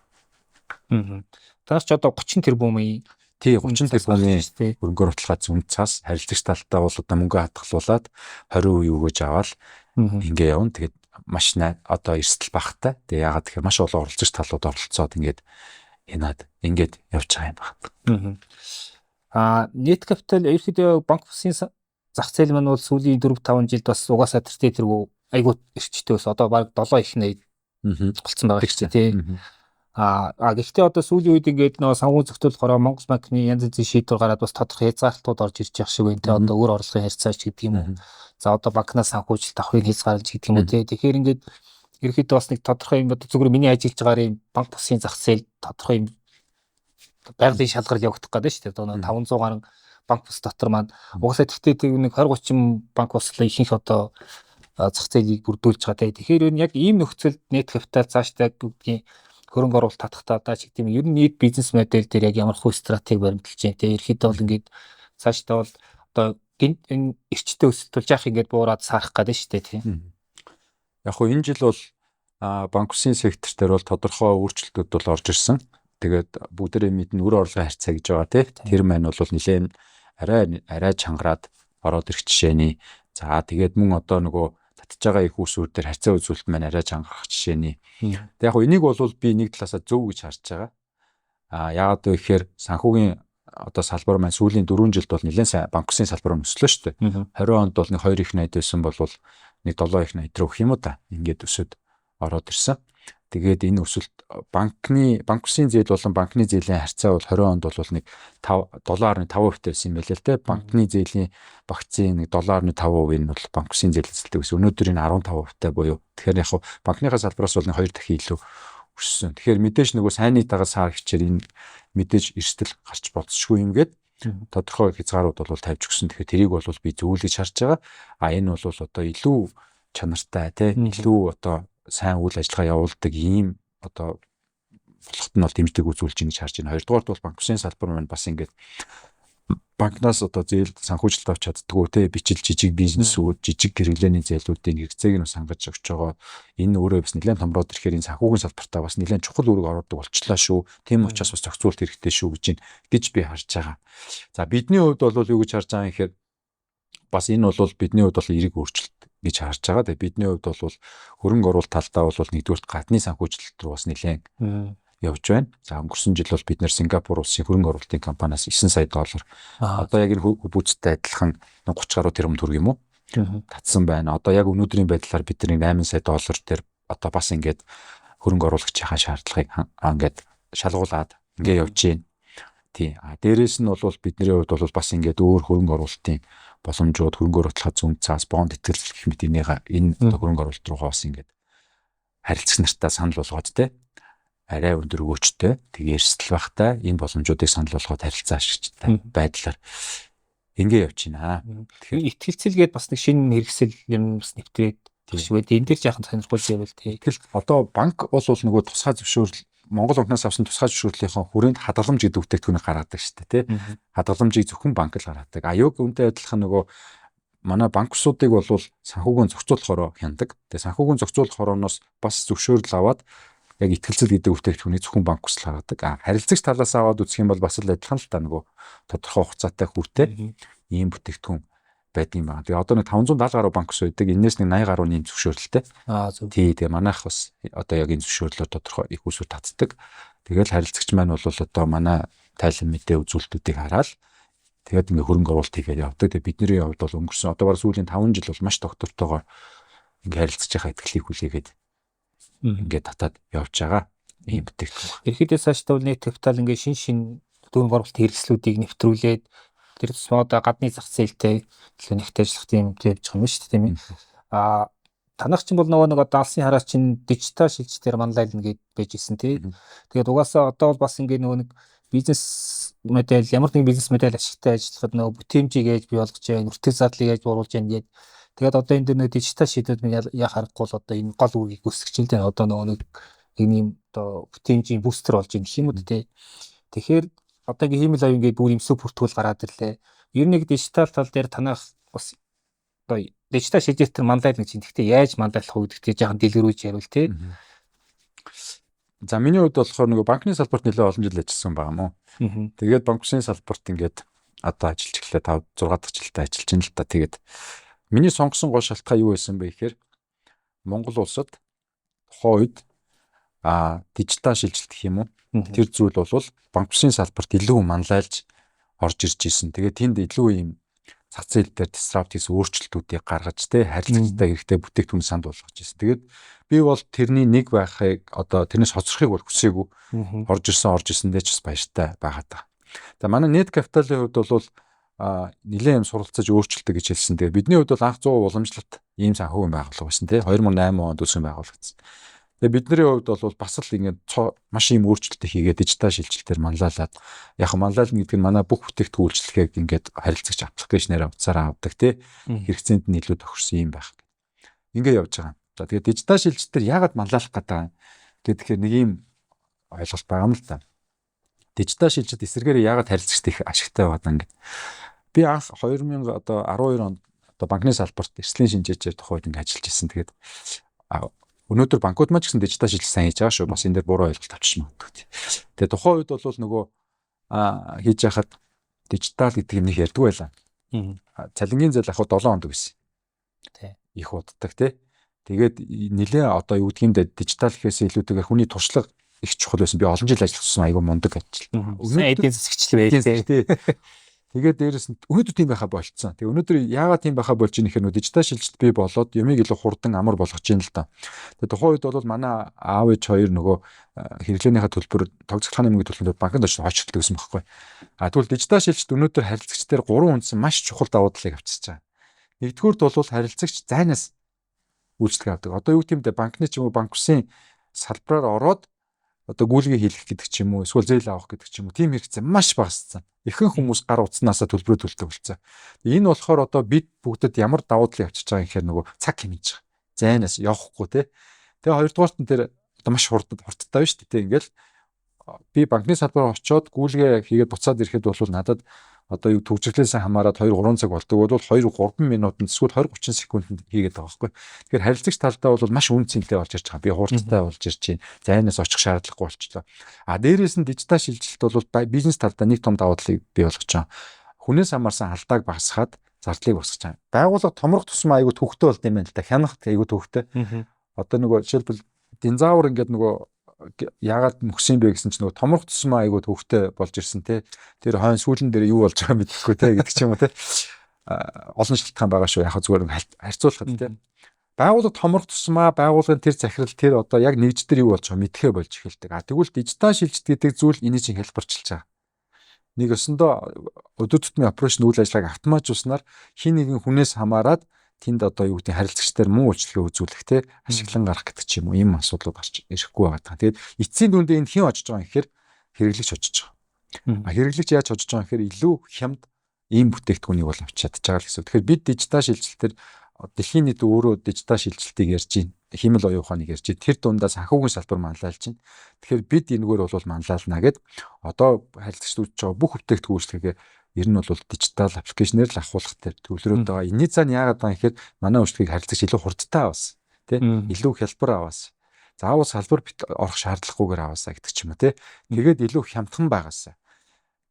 Таас ч одоо 30 тэрбумын 30 тэрбумын хөрөнгө оруулалт зүүн цаас харилцагч талдаа бол одоо мөнгө хадгалуулаад 20% өгөөж аваад ингээ явна. Тэгээд маш одоо эрсдэл багтай. Тэгээ яагаад тэгэхээр маш олон оролцогч талууд оролцоод ингээд явж байгаа юм байна. Нийт капитал ерөнхийдөө банк бусын зах зээл маань бол сүүлийн 4-5 жилд бас угаасаа тэргүй айгуу эрчтэй ус одоо баг 7 их 80 болцсон байгаа ч тий. Гэхдээ одоо сүүлийн үед ингээд нөө санхүү зөвтөлөхөөрөө Монгол банкны янз бүрийн шийдвэр гараад бас тодорхой хязгаарлалтууд орж ирж байгаа шиг байна. Тэ одоо өөр орлогын харьцаач гэдэг юм уу. За одоо банкнаас санхүүжилт авахыг хязгаарлаж гэдэг юм уу те. Тэгэхээр ингээд ерөөхдөө бас нэг тодорхой юм одоо зүгээр миний ажиллаж байгаа юм банк бусын зах зээл тодорхой юм байгалийн шалгарал явагдах гэдэг шүү дээ. Одоо 500 гаруй банк бус дотор маань угаасаа тэгтээ тэг нэг 20-30 банк буслаа ихэнх одоо зах зээлийг бүрдүүлж байгаа те. Тэгэхээр яг ийм нөхцөлд net capital цаашдаа гэдгийг хөрөнгө оруулалт татахтаа даа ч гэдэг юм. Ер нь нийт бизнес модель дээр яг ямар хөө стратеги баримталж байна те. Ерөөхдөө бол ингээд цаашдаа бол одоо энэ эрчтэй өсөлт болж яах ингээд буураад саарах гэдэг шүү дээ тийм. Яг хөө энэ жил бол банк бусын сектор дээр бол тодорхой өөрчлөлтүүд бол орж ирсэн. Тэгээд бүгдээрээ мэднэ үр орлогын харьцаа гэж байгаа тийм. Тэр маань бол нэлээд арай чангараад ороод ирэх жишээний. За тэгээд мөн одоо нөгөө татж байгаа их усүр дээр харьцаа үзүүлэлт маань арай чангарах жишээний. Тэгээд яг хөө энийг бол би нэг талаасаа зөв гэж харж байгаа. Яагаад вэ гэхээр санхүүгийн одоо салбар маань сүүлийн 4 жилд бол нэлээд сайн банк бусын салбар өслөө шүү дээ. 20 онд бол нэг 2 их 80 байсан бол нэг 7 их 80 руу гэх юм уу та. Ингээд өсөд ороод ирсэн. Тэгээд энэ өсөлт банк бусын зээл болон банкны зээлийн харьцаа бол 20 онд бол нэг 7.5% байсан юм байлээ л дээ. Банкны зээлийн багцын нэг 7.5% нь бол банк бусын зээл эзэлдэг гэсэн. Өнөөдөр энэ 15% буюу тэгэхээр яг банкныхаа салбараас бол нэг 2 дахин илүү өссөн. Тэгэхээр мэдээж нөгөө сайнны дагаас сар хичээр энэ мэдээж эрсдэл гарч болцсохгүй юм гээд тодорхой хязгаарууд бол тавьж өгсөн. Тэгэхээр тэрийг бол би зөвлөж харж байгаа. Энэ бол одоо илүү чанартай тийм илүү одоо сайн үйл ажиллагаа явуулдаг ийм одоо болоход нь бол дэмждэг үзүүлж ийн гэж харж байна. Хоёрдугаарт бол банк бусын салбар маань бас ингээд банкнаас одоо зээл санхүүжилт авч чаддгүй те бичил жижиг бизнесүүд жижиг хэрэглээний зээлүүдийн хэрэгцээг нь хангаж өгч байгаа. Энэ өөрөө бас нэлээд томроод ирэхээр энэ санхүүгийн салбартаа бас нэлээд чухал үүрэг оруулдаг болчлаа шүү. Тийм учраас бас зохицуулт хэрэгтэй шүү гэж би харж байгаа. За бидний хувьд бол юу гэж харж байгаа юм гэхээр бас энэ бол бидний хувьд бол эерэг өөрчлөлт гэж харж байгаа. Тэгээ бидний хувьд бол хөрөнгө оруулалт талдаа бол нэгдүгээр гадны санхүүжилт рүү бас нэлээд явж байна. За өнгөрсөн жил бол бид нэр Сингапур улсын хөрөнгө оруулалтын компаниас $9 сая. Одоо яг энэ хүүцтэй адилхан 30 гаруй тэрбум төгрөг юм уу? Татсан байна. Одоо яг өнөөдрийн байдлаар бид $8 сая дээр одоо бас ингээд хөрөнгө оруулагчийн шаардлагыг ингээд шалгуулад ингээд явж байна. Тий. Дээрээс нь бол бидний хувьд бол бас ингээд өөр хөрөнгө оруулалтын боломжууд хөрөнгө оруулахад зүүн цаас бонд итгэл гэх мэт энэ хөрөнгө оруулалт руугаа бас ингээд харилцах нартаа санал болгоод те арай өндөр өгөөчтэй тэгээ эрсдэл багтай энэ боломжуудыг санал болгоод харилцаа ашигчтай байдлаар ингэ явж байна. Тэгэхээр итгэлцэлгээд бас нэг шинэ хэрэгсэл юм бас нэвтрээд тийш үү. Энэ дээр жаахан сонирхолтой байвал тий. Тэгэл одоо банк бол нөгөө тусгай зөвшөөрөл Монгол банкнаас авсан тусгай зөвшөөрлийнхөө хүрээнд хадгаламж гэдэг бүтээгдэхүүнийг гаргадаг шүү дээ тий. Хадгаламжийг зөвхөн банк л гаргадаг. Аюуг үнтэй адилхан нөгөө манай банксуудыг бол санхүүгийн зохицуулахороо хяндаг. Тэгээ санхүүгийн зохицуулах хорооноос бас зөвшөөрөл аваад яг итгэлцэл гэдэг бүтээгдэхүүнийг зөвхөн банк ус л гаргадаг. Харилцагч талаас аваад үзэх юм бол бас л адилхан л та нөгөө тодорхой хугацаатай хүртээ ийм бүтээгдэхүүн байдаг юм байна. Тэгээ одоо нэг 570 гаруй банк ус байдаг. Энээс нэг 80 гаруй нэм зөвшөөрөлтэй. Зөв. Тий, тэгээ манайх бас одоо яг энэ зөвшөөрлөөр тодорхой их усүр татдаг. Тэгэл харилцагч маань бол одоо манай тайлан мэдээ үзүүлэлтүүдийг хараад тэгээд ингээ хөрөнгө оруулалт хийгээд явдаг. Тэгээ бидний хувьд бол өнгөрсөн одоо баг сүүлийн 5 жил бол маш доктортойгоор ингээ харилцаж байгаа итгэлийг хүлээгээд ингээд татаад явж байгаа ийм бүтээгдэхүүн. Ерхийдээ цаашдаа бол нийт капитал ингээ шин хөрөнгө оруулалт хэрэгслүүдийг нэвтрүүлээд тэр тусмаа одоо гадны зах зээлтэй нөхөд ажиллах тийм явж байгаа юм шүү дээ тийм ээ. Танах чинь бол нөгөө даалсын хараа чинь дижитал шилжилтээр манлайлна гэд байж исэн тий. Тэгээд угаасаа одоо бол бас ингээ нөгөө нэг бизнес модель ямар нэгэн бизнес модель ашигтай ажиллахад нөгөө бүтээмжийг ээж бий болгож байгаа, үртэй зардлыг ээж бууруулж байгаа гэдэг. Тэгээд одоо энэ дэр нэг дижитал шийдвэрүүд минь яа харахгүй бол одоо энэ гол үүргийг үүсгэж байна тий. Одоо нөгөө нэг ийм одоо бүтээмжийн бустер болж юм шиг юм уу тий. Тэгэхээр одоо ингээ хиймэл аян ингээ бүр юм сүп бүртгүүл гараад ирлээ. Ер нь нэг дижитал тал дээр танах бас одоо дижитал шийдвэртэр манлайлна гэж. Гэхдээ яаж манлайлах вэ гэдэгт жаахан дэлгэрүүлж яривал тий. За миний хувьд болохоор нөгөө банкны салбарт нэлээд олон жил ажилласан байгаа мó. Тэгээд банкны салбарт ингээд одоо ажиллаж эхлэе 5 6 дахь жилдээ ажиллаж байна л та. Тэгээд миний сонгосон гол шалтгаан юу байсан бэ гэхээр Монгол улсад тухайн үед дижитал шилжилт гэх юм уу? Тэр зүйл бол банкны салбарт илүү манлайлж орж ирж исэн. Тэгээд тэнд илүү юм зах зээл дээр disrupt хийсэн өөрчлөлтүүдийг гаргаж харилцагчтай хэрэгтэй бүтээгдэхүүн санд болгож исэн. Тэгээд би бол тэрний нэг байхыг одоо тэрнээс хоцрохыг бол хүсээгүй. Орж ирсэндээ ч бас баяртай байгаад байгаа. За манай net capital-ийн хувьд бол нэлээд юм суралцаж өөрчлөлтөө гэж хэлсэн. Тэгээд бидний хувьд бол анх 100% уламжлалт ийм санхүүгийн байгууллага байсан 2008 онд үүсгэн байгуулагдсан. Тэгээд бидний хувьд бол бас л ингээд маш ийм өөрчлөлтөө хийгээд дижитал шилжилтээр манлайлаад яг манлайлна гэдэг нь манай бүх бүтээгдэхүүн үйлчлэгийг ингээд харилцагч аппликейшнээр утсаараа авдаг хэрэгцээнд нь илүү тохирсон юм байх. Ингээд явж байгаа. За тэгээд дижитал шилжилтээр яагаад манлайлах гэдэг юм тэгэхээр нэг ийм ойлголт байгаа юм л та. Дижитал шилжилт эсэргээрээ яагаад харилцагчтай их ашигтай байгаа ингээд. Би анх 2012 онд одоо банкны салбарт эрсдлийн шинжээчээр тухайд ингээд ажиллаж ирсэн. Тэгээд өнөөдөр банкуд маань ч гэсэн дижитал шилжилт сайн хийж байгаа шүү. Бас энэ дээр буруу ойлголт авчиж магадгүй. Тэгээ тухайн үед бол нөгөө хийж яхад дижитал гэдэг юм нэг ярьдаг байлаа. Цалингийн зээл ахад 7 хоног гэсэн. Тий. Их уддаг тий. Тэгээд нэлээ одоо юу гэдэг юм дэ дижитал гэхээс илүүтэйгээр хүний туршлага их чухал байсан. Би олон жил ажилласан айгүй мундаг ажил. Өнөөдөр эдийн засагчлал байлээ тий. Тэгээд дээрэс нь өнөөдөр тийм байхаа болцсон. Тэгээ өнөөдөр яагаад тийм байхаа болж ийм гэхээр нөө дижитал шилжилт бий болоод юмыг илүү хурдан амар болгож байна л да. Тэгээ тухайн үед бол манай аав ээж хоёр нөгөө хэрэглээнийхээ төлбөр тогтцол хааны мөнгөний төлбөр банкнд очиж хойчлолт гэсэн байхгүй. Тэгвэл дижитал шилжилт өнөөдөр харилцагчдаар 3 үндсэн маш чухал давуу талыг авчирч байгаа. Нэгдүгüүрт бол харилцагч зайнаас үйлчлэг авдаг. Одоо юу гэдэг юм бэ? Банкны ч юм уу банк усын салбараар ороод одоо гүйлгээ хийлгэх гэдэг ч юм уу эсвэл зээл авах гэдэг ч юм уу тийм хэрэгцээ маш багассан. Ихэнх хүмүүс гар утснаасаа төлбөрөө төлдөг болсон. Энэ болохоор одоо бид бүгдэд ямар давуу талыг авчирч байгаа юм гэхээр нөгөө цаг хэмнэж байгаа. Зайнаас явахгүй те. Тэгээ хоёрдугаарт нь тэр одоо маш хурдтай байна шүү дээ. Ингээл би банкны салбараар очиод гүйлгээ хийгээд буцаад ирэхэд бол надад одоо юу төвжиглээс хамаарат 2-3 цаг болдог бол 2-3 минутанд эсвэл 20-30 секундэд хийгээд байгаа байхгүй. Тэгэхээр харилцагч талдаа бол маш үнцэнтэй болж ирж байгаа. Би хурдтай болж ирж байна. Зайнаас очих шаардлагагүй болчихлоо. Дээрээс нь дижитал шилжилт бол бизнес талдаа нэг том давуу талыг бий болгож байгаа. Хүнээс хамаарсан алдааг багасгаад зардлыг босгож байгаа. Байгууллага томрох тусмаа айгүй төвхтэй болд юм байна л да. Хянах айгүй төвхтэй. Одоо нөгөө жишээлбэл динозавр ингээд нөгөө яагаад мөксөн бэ гэсэн чинь нөгөө томрох тусмаа айгүй төвхтэй болж ирсэн те. Тэр хойно сүүлэн дээр юу болж байгаа мэдэхгүй те гэдэг ч юм уу те. Олон шалтгаан байгаа шүү. Яг зүгээр харьцуулахад те. Байгууллага томрох тусмаа байгууллагын тэр захирал тэр одоо яг нэгж дээр юу болж байгаа мэдхээ болж эхэлдэг. Тэгвэл дижитал шилжилт гэдэг зүйл энийг чинь хэлбэрчилж байгаа. Нэг өсөндөө өдөр тутмын операшн үйл ажиллагааг автоматжуулснаар хин нэгэн хүнээс хамаарат тэнд одоо юу гэдэг харилцагчдаар муу үйлчлэгээ үзүүлэх те ашиглан гарах гэдэг ч юм уу ийм асуудлууд гарч ирэхгүй байгаа. Тэгээд эцсийн дүндээ энд хэн очиж байгаа юм гэхээр хэрэглэгч очиж байгаа. Хэрэглэгч яаж очиж байгаа юм гэхээр илүү хямд ийм бүтээгдэхүүнийг бол авч чадж байгаа л гэсэн. Тэгэхээр бид дижитал шилжилтээр дэлхийн нийт өөрөө дижитал шилжилтийг ярьж байна. Химэл оюун ухааныг ярьж байна. Тэр дундаа санхүүгийн салбар манлайлж байна. Тэгэхээр бид энэгээр бол манлайлна гэд одоо харилцагчдууд байгаа бүх бүтээгдэхүүнчлэгээ ер нь бол дижитал аппликейшнээр л авахулах тэр төвлөрөөд байгаа. Энэний цаана яагаад байгаа юм гэхээр манай үйлчлэгийг харилцагч илүү хурдтай аваас тий илүү хялбар аваас. Заавал салбар орох шаардлагагүйгээр аваасаа гэдэг ч юм уу тий. Тэгээд илүү хямдхан байгаасаа.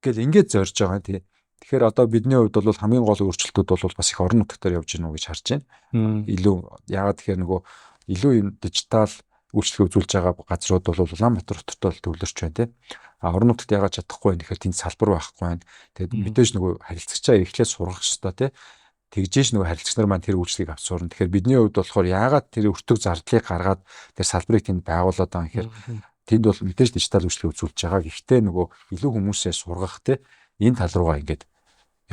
Ингээл ингэж зорж байгаа тий. Тэгэхээр одоо бидний хувьд бол хамгийн гол өөрчлөлтүүд бол бас их орон нутгаар явж гинүү гэж харж байна. Илүү яагаад тэгэхээр нөгөө илүү юм дижитал үйлчлэг үзүүлж байгаа газрууд бол Улаанбаатар хоттой төвлөрч байна тий. Орон нутгад яагаад чадахгүй байх гэхээр тэнд салбар байхгүй байна. Тэгээд мэдээж нөгөө харилцагчаа эхлээд сургах ёстой тий. Тэгжээш нөгөө харилцагч нар маань тэр үйлчлэгийг авч сурна. Тэгэхээр бидний хувьд болохоор яагаад тэр өртөг зардлыг гаргаад тэр салбарыг тэнд байгуулад байгаа юм гэхээр тэнд бол мэдээж дижитал үйлчлэг үзүүлж байгаа. Гэхдээ нөгөө илүү хүмүүсээ сургах тий энэ тал руугаа ингээд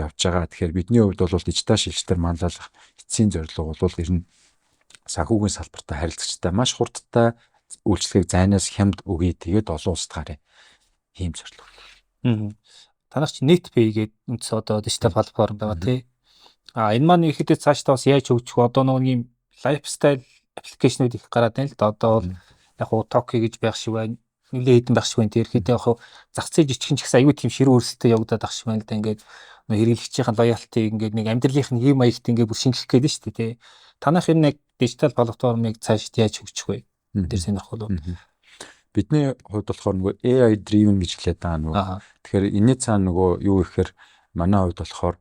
явж байгаа. Тэгэхээр бидний хувьд бол дижитал шилжилтээр манлайлах эцсийн зорилго бол ер нь санхүүгийн салбартаа харилцагчтай маш хурдтай үйлчлэгийг зайнаас хямд өгье. Тэгээд олон улсад гарыг ийм зорилго. Танах чи NetPay гэдэг үндэс одоо дижитал платформ байгаа тий. Энэ маань ихэдээ цаашдаа бас яаж хөгжих вэ? Одоо нэг юм лайфстайл аппликейшнүүд их гараад байна л да. Одоо бол яг уу Toki гэж байх шиг байна. Нилээ хэдэн байх шиг байна. Тэр ихэдээ яг зах зээл жижигхэн ч гэсэн аюу тийм ширүү өрсөлдөд явагдаад ах шиг байна л да. Ингээд хэрэглэгчийн лоялти ингээд нэг амьдралынх нь хэм маягт ингээд бүр шинжлэх гээд нь шүү дээ тий. Танах энэ нэг дижитал платформыг цаашд яаж хөгжих вэ? Тэр сонирхол уу? Бидний хувьд болохоор нөгөө AI driven гэж хэлээд байгаа нөгөө. Тэгэхээр энэний цаана нөгөө юу гэхээр манай хувьд болохоор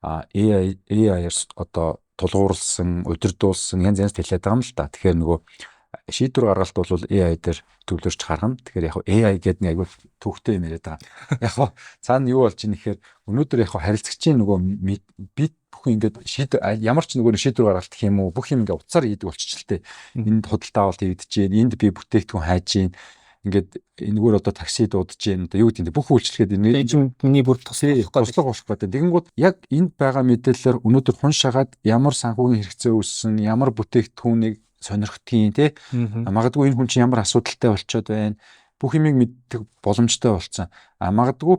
AI-аар одоо тулгуурласан, удирдуулсан янз янз хэлээд байгаа юм л да. Тэгэхээр нөгөө шийдвэр гаргалт бол AI дээр төвлөрч гаргана. Тэгэхээр яг AI гэдэг нэг айгүй төвхтэй юм яриад байгаа. Яг цаана юу болж ийн гэхээр өнөөдөр яг харилцагчийн нөгөө бит бүхэн ингээд ямар ч нөгөө шийдвэр гаргалт гэх юм уу бүх юм ингээд утсаар хийдэг болчихлоо. Энд худалдаа авалт хийгдэж байна. Энд би бүтээгдэхүүн хайж байна. Ингээд энэгээр одоо такси дуудаж байна. Одоо юу гэдэг бүх үйлчлэгээд миний бүр туслах болох гэдэг. Тэгэнгүүт яг энд байгаа мэдээлэлээр өнөөдөр хүн шагаад ямар санхүүгийн хэрэгцээ үүссэн, ямар бүтээгдэхүүнийг сонирхдгийн тий магадгүй энэ хүн чинь ямар асуудалтай болчиход байна. Бүх юмыг мэддэг боломжтой болсон. Магадгүй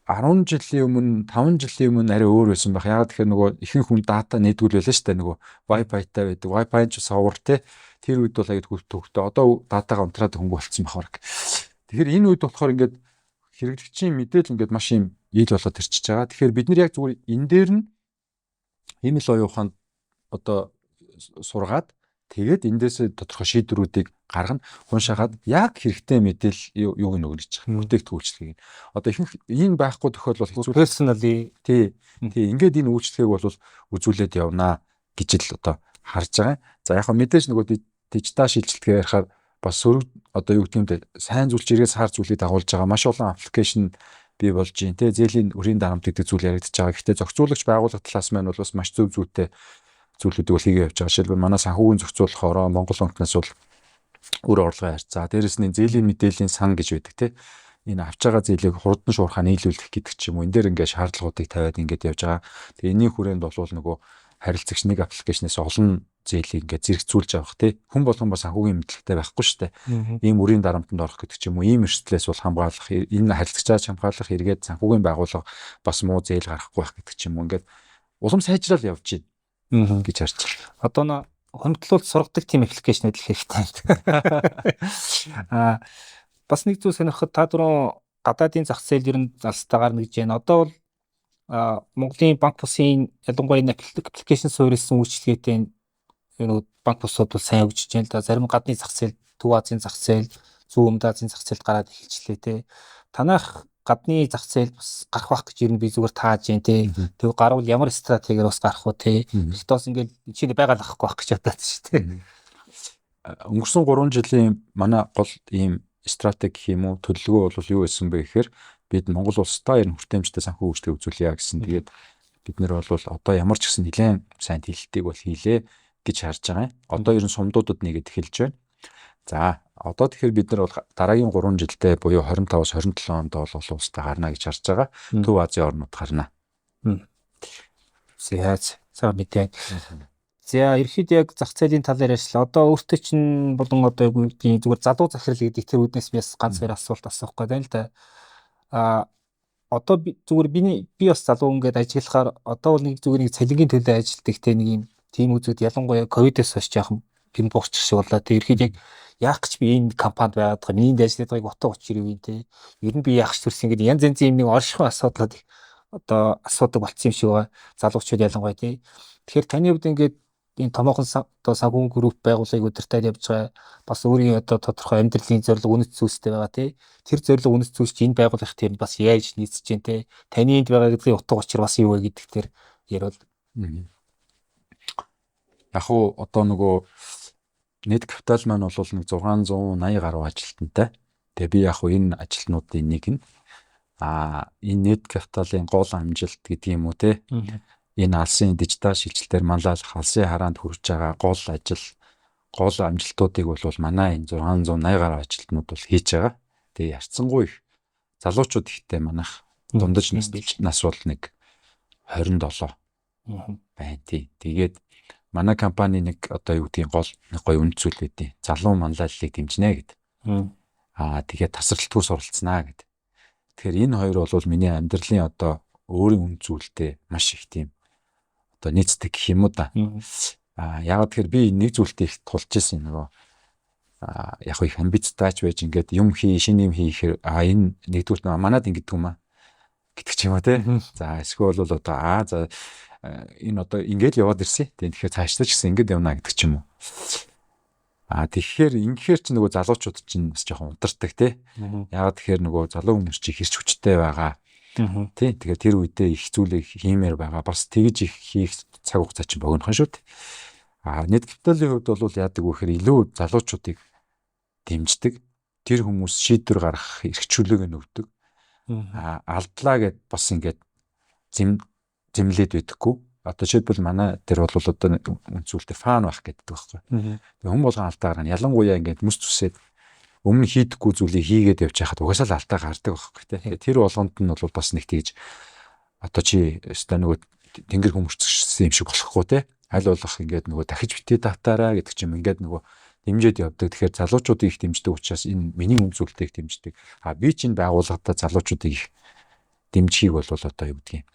10 жилийн өмнө 5 жилийн өмнө арай өөр байсан байх. Ягаад тэгэхээр нөгөө ихэнх хүн дата нээдгүүл байлаа шүү дээ. Нөгөө Wi-Fi-тай байдаг. Wi-Fi ч совор тий. Тэр үед бол аяд төвхтэй. Одоо датагаа унтраад хөнгө болцсон байх. Тэгэхээр энэ үед болохоор ингээд хэрэглэгчийн мэдээлэл ингээд маш юм ийл болоод ирчихэж байгаа. Тэгэхээр бид нар яг зүгээр энэ дээр нь химэл оюун ухаанд одоо сургаад тэгээд эндээс тодорхой шийдвэрүүдийг гаргана. Хуншаагаад яг хэрэгтэй мэдээлэл юуг нь өгнө гэж байгаа. Бүтээгдэхүүн үйлчлэгийг. Одоо ихэнх энэ байхгүй тохиолдол хэцүү. Personally тий ингээд энэ үйлчлэгийг бол үзүүлээд явнаа гэж л одоо харж байгаа. За яг мэдээж нөгөө дижитал шилжилтгээ ярихаар бас одоо юу гэдэг юм бэ сайн зүйл чиргээс хар зүйлийг дагуулж байгаа маш олон аппликейшн бий болж байна. Тэ зээлийн өрийн дарамт гэдэг зүйл яригдчихэж байгаа. Гэхдээ зохицуулагч байгууллага талаас маань бол бас маш зөв зүйтэй зүйлүүдийг бол хийгээ явж байгаа. Жишээлбэл манай санхүүгийн зохицуулахороо Монгол банкнаас бол өөр орлогын харьц. За дээрэс нь зээлийн мэдээллийн сан гэж байдаг тий. Энэ авч байгаа зээлийг хурдан шуурхаа нийлүүлэх гэдэг ч юм уу. Энэ дээр ингээд шаардлагуудыг тавиад ингээд явж байгаа. Тэгээ энэний хүрээнд бол нөгөө харилцагч нэг аппликейшнээс олон зээлийг ингээд зэрэгцүүлж авах тий. Хүн болгон бас санхүүгийн мэдлэгтэй байхгүй шүү дээ. Ийм өрийн дарамтанд орох гэдэг ч юм уу. Ийм эрсдлээс бол хамгаалах, энэ харилцагчаа хамгаалах эргээд санхүүгийн байгууллага бас муу зээл гаргахгүй байх гэдэг ч юм уу. Ингээд улам сайжрал явж байна гэж харж байна. Одоо хөндлөлт сургадаг тийм аппликейшнүүд л хэрэгтэй. Бас нэг зүйл сонирхоход та дөрөв гадаадын зах зээл ер нь залстаа гарна гэж байна. Одоо бол Монголын банк бусын ялангуяа энэ аппликейшн суурилсан үйлчилгээтэй банк бусууд бол сайн хөгжиж байна л да. Зарим гадны зах зээл, Төв Азийн зах зээл, Зүүн Өмнөд Азийн зах зээлд гараад эхэлчлээ те. Танах гадны зах зээл бас гарах байх гэж ер нь би зүгээр тааж байна те. Тэг гарвал ямар стратегиэр бас гарах уу те. Гэхдээ бас ингээд чиний байгаль авахгүй байх гэж бодоод шүү те. Өнгөрсөн 3 жилийн манай гол ийм стратеги гэх юм уу төлөвлөгөө бол юу байсан бэ гэхээр бид Монгол улстай ер нь хүртээмжтэй санхүү хөгжлийг үзүүлье гэсэн. Тэгээд бид нэр бол одоо ямар ч гэсэн нэлээд сайн тэлэлтийг бол хийлээ гэж харж байгаа юм. Одоо ер нь сумдуудад нэгэд эхэлж байна. За одоо тэгэхээр бид нар бол дараагийн 3 жилдээ буюу 25-аас 27 онд бол улстай гарна гэж харж байгаа. Төв Азийн орнууд гарна. За мэдээ. За ерөөхдөө яг зах зээлийн талаар ярьчлаа. Одоо өөртөө чинь болон одоо юу гэдгийг зүгээр залуу захирал гэдэг тэр үднээс бас ганц хоёр асуулт асуух гэдэг л да. Одоо зүгээр би бас залуу ингээд ажиллахаар одоо бол нэг зүгээр нэг цалингийн төлөө ажилладаг те нэг юм тийм үзүүд ялангуяа ковидээс хойш яахан юм буурчих шиг боллоо. Тэг ерөөхдөө яах гэж би энэ компанид байгаад байгаа миний ажилладаг байгааг утга учир юу юм те. Ер нь би яах ч төрсөн ингээд янз янзын юм нэг оршихуй асуудлууд одоо асуудаг болцсон юм шиг байгаа. Залуучууд ялангуяа те. Тэгэхээр таны хувьд ингээд энэ томоохон одоо санхүү групп байгууллагыг удирдах явж байгаа бас өөрийн одоо тодорхой амьдралын зорилго үнэт зүйлстэй байгаа тий. Тэр зорилго үнэт зүйлс чинь энэ байгууллагт тэр бас яаж нийцэж जैन тий. Таны энд байгаа гэдгийн утга учир бас юу вэ гэдэг тэр ярил. Яг уу одоо нөгөө нийт капитал маань бол нэг 680 гаруй ажилтнтай. Тэгээ би яг уу энэ ажилтнуудын нэг нь энэ нийт капиталын гол амжилт гэдэг юм уу те. Энэ алсын дижитал шилжилтээр манлайлах алсын хараанд хүрч байгаа гол амжилтуудыг бол манай энэ 680 гаруй ажилтнууд бол хийж байгаа. Тэгээ ярьцсангүй их залуучууд ихтэй манайх дундаж нас бол нэг 27 байна тий. Тэгээд манай компани нэг одоо юу гэдгийг гол нэг гоё үнд зүйл байдیں۔ Залуу манлайллыг дэмжинэ гэд. Тэгээд тасралтгүй суралцнаа гэд. Тэгэхээр энэ хоёр бол миний амьдралын одоо өөрийн үнд зүйлтэй маш их тийм одоо нийцдэг гэх юм уу да. Яагаад тэгэхээр би нэг зүйлтэй их тулж ирсэн нөгөө яг их амбицтайч байж ингээд юм шинэ юм хийхээр энэ нэгдүгürt манад ингэдэг юм гэдэг ч юм уу те. За эсвэл бол одоо за энэ одоо ингээд яваад ирсэн. Тэгэхээр цаашлаа ч гэсэн ингээд явна гэдэг ч юм уу. Тэгэхээр ингэхээр чи нөгөө залуучууд чинь бас жоохон унтардаг те. Яагаад тэгэхээр нөгөө залуу хүмүүс чи хэрч хүчтэй байгаа. Тий. Тэгэхээр тэр үедээ их зүйлийг хиймээр байгаа. Бас тэгж их хийх цаг хугацаа чинь богинохон шүү дээ. Нийт капиталын хувьд бол яадаг вэ гэхээр илүү залуучуудыг дэмждэг. Тэр хүмүүс шийдвэр гаргах эрх чөлөөг өгдөг. Алдлаа гэд бас ингээд зэмлээд байдаггүй. Одоо жишээлбэл манай тэр бол одоо үнцүүлтэй фан байх гэдэг байхгүй. Тэгээ хүн болгон алдаа гарна. Ялангуяа ингээд мэс зүсээд өмнө хийдэггүй зүйлийг хийгээд явж байхад угаасаа л алдаа гардаг байхгүй тий. Тэр болгонд нь бол бас нэг тийж одоо чи өстой нөгөө тэнгэр хөмөрцсөн юм шиг болохгүй тий. Аль болох ингээд нөгөө дахиж битээ давтаараа гэдэг чим ингээд нөгөө дэмжиж явдаг. Тэгэхээр залуучуудыг их дэмждэг учраас энэ миний үнцүүлтэйг дэмждэг. Би чинь байгууллагада залуучуудыг их дэмжихийг бол одоо юу гэдгийг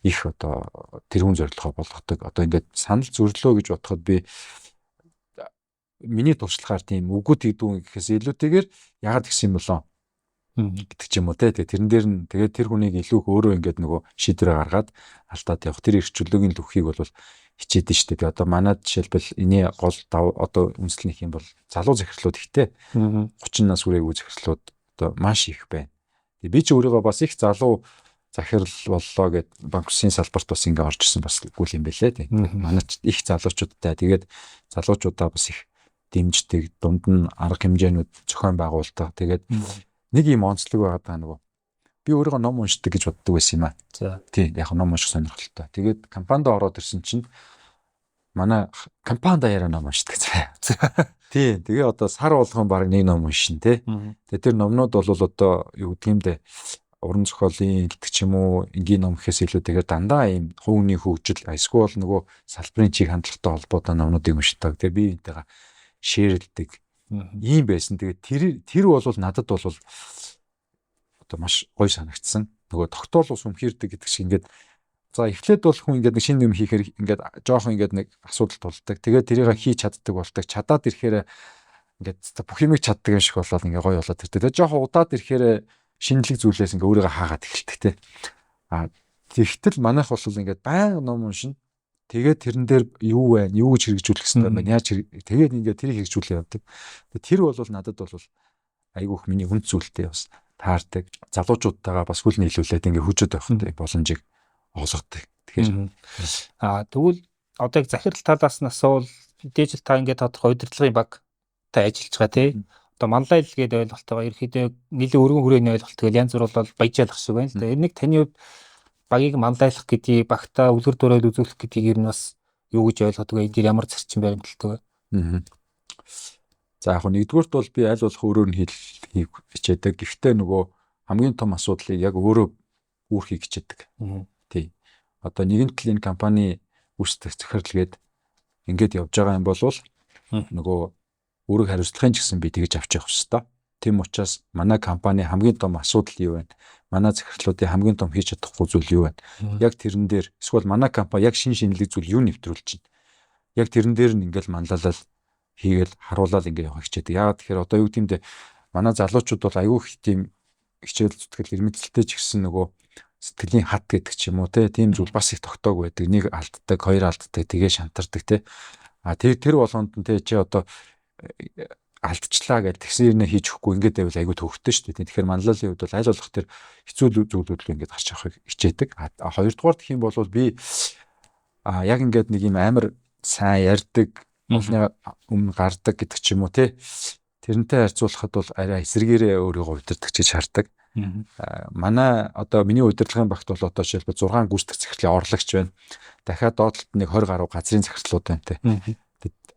их одоо тэрүүн зорилгоо болгодог. Одоо ингээд санал зөрлөө гэж бодоход би миний туршлагаар тийм үгүүд хийдүүн гэхээс илүүтэйгээр яагаад гэсэн юм болоо гэдэг ч юм уу те. Тэрэн дээр нь тэгээд тэр хүнийг илүү өөрөө ингээд нөгөө шийдвэрээ гаргаад алдаад явах тэр эрх чөлөөгийн лүхийг бол хичээдэж штэ. Тэгээ одоо манайд жишээлбэл энэ гол одоо үндэслэх юм бол залуу захирлууд ихтэй 30 нас хүрээгүй захирлууд одоо маш их байна. Тэгээ би ч өөрийгөө бас их залуу захирал боллоо гэд банксын салбарт бас ингээ орж ирсэн бас үгүй юм байлээ тий. Манайд их залуучуудтай тэгээд залуучуудаа бас их дэмждэг, дунд нь арга хэмжээнүүд зохион байгуулдаг. Тэгээд нэг юм онцлог байгаа даа нөгөө. Би өөрийгөө ном уншдаг гэж боддог байсан юм аа. За. Тий, яг ном унших сонирхолтой. Тэгээд компанид ороод ирсэн чинь манай компанид яриа ном уншдаг. Тий, тэгээ одоо сар болгон баг нэг ном уншин тий. Тэгээд тэр номнууд бол одоо юу гэмдэ уран зохиолын илтгэж юм уу энгийн ном гэхээс илүү тэгээд дандаа ийм хувийн хөгжил эсвэл нөгөө салбарын чиг хандлагатай холбоотой номнуудыг уншдаг. Тэгээд би энтэйгээ шеэрлдэг ийм байсан. Тэгээд тэр бол надад бол одоо маш гоё санагдсан. Нөгөө тогтоол ус өмхийрдэг гэдэг шиг ингээд за эхлээд бол хүн ингээд нэг шинэ юм хийхээр ингээд жоохон ингээд нэг асуудал тулдаг. Тэгээд тэрийг хийж чаддаг болдог. Чадаад ирэхээр ингээд бүх юмыг чаддаг юм шиг болоод ингээд гоё болоод ирдэг. Тэгээд жоохон удаад ирэхээр шинэлэг зүйлээс ингээ өөрийгөө хаагаад эхэлдэг те. Тэгтэл манайх бол ингээд баян ном уншина. Тэгээд тэрэн дээр юу байна? Юу гэж хэрэгжүүлэх хэрэгтэй байна? Тэгээд ингээд тэрийг хэрэгжүүлээ явдаг. Тэр бол надад бол айгүйх миний үнд зүйлтэй бас таардаг. Залуучуудтайгаа бас хүл нийлүүлээд ингээд хүчтэй байх боломжийг олгодог. Тэгэхээр тэгвэл одоо яг захирал талаас нь асуул дижитал та ингээд тодорхой удирдлагын багтай ажиллаж байгаа тий. Одоо манлайл гэдэг ойлголтойгоо ерөөхдөө нийлэн өргөн хүрээний ойлголттой янз бүр бол баяжаалах шиг байна л да. Энийг таны хувьд багийг манлайлах гэдгийг багтаа үлгэр дуурайл үзүүлэх гэдгийг ер нь бас юу гэж ойлгоод байгаа? Энд ямар зарчим баримталтай вэ? За яг нэгдүгürt бол би аль болох өөрөөр нь хийх хичээдэг. Гэхдээ нөгөө хамгийн том асуудлыг яг өөрөө үүрхийг хичээдэг. Тий. Одоо нэгэн талын компани үүсгэх захирлгээд ингээд явж байгаа юм бол нөгөө үүрэг хариуцлагын ч гэсэн би тэгж авч явах хэрэгтэй. Тийм учраас манай компани хамгийн том асуудал юу вэ? Манай захирлуудын хамгийн том хийж чадахгүй зүйл юу вэ? Яг тэрэн дээр эсвэл манай компани яг шинэлэг зүйл юу нэвтрүүлж байна? Яг тэрэн дээр нь ингээл манлайлал хийгээл харуулаад ингээд явах хичээдэг. Яагаад тэгэхээр одоо юу гэмдэ манай залуучууд бол аюу их тийм хичээл зүтгэл ирмэдэлтэй ч гэсэн нөгөө сэтгэлийн хат гэдэг ч юм уу тийм зүйл бас их тогтоог байдаг. Нэг алддаг, хоёр алддаг, тэгээ шантардаг тий. Тэр болгонд нь тий чи одоо алдчихлаа гэж тэгсэн юм хийж өгөхгүй ингээд байвал айгүй төвхтэй шүү дээ. Тэгэхээр манлайлалын хувьд бол аль болох тэр хэцүү зүйлүүдийг ингээд гарч авахыг хичээдэг. Хоёрдугаар гэх юм бол би яг ингээд нэг юм амар сайн ярьдаг, олны өмнө гардаг гэдэг ч юм уу тий. Тэрнтэй харьцуулахад бол арай эсэргээрээ өөрийгөө удирдаг гэж хардаг. Манай одоо миний удирдлагын багт бол одоо жишээлбэл 6 гүйцэтгэх захирлийн орлогч байна. Дахиад доотлолт нэг 20 гаруй газрын захирлууд байна тий.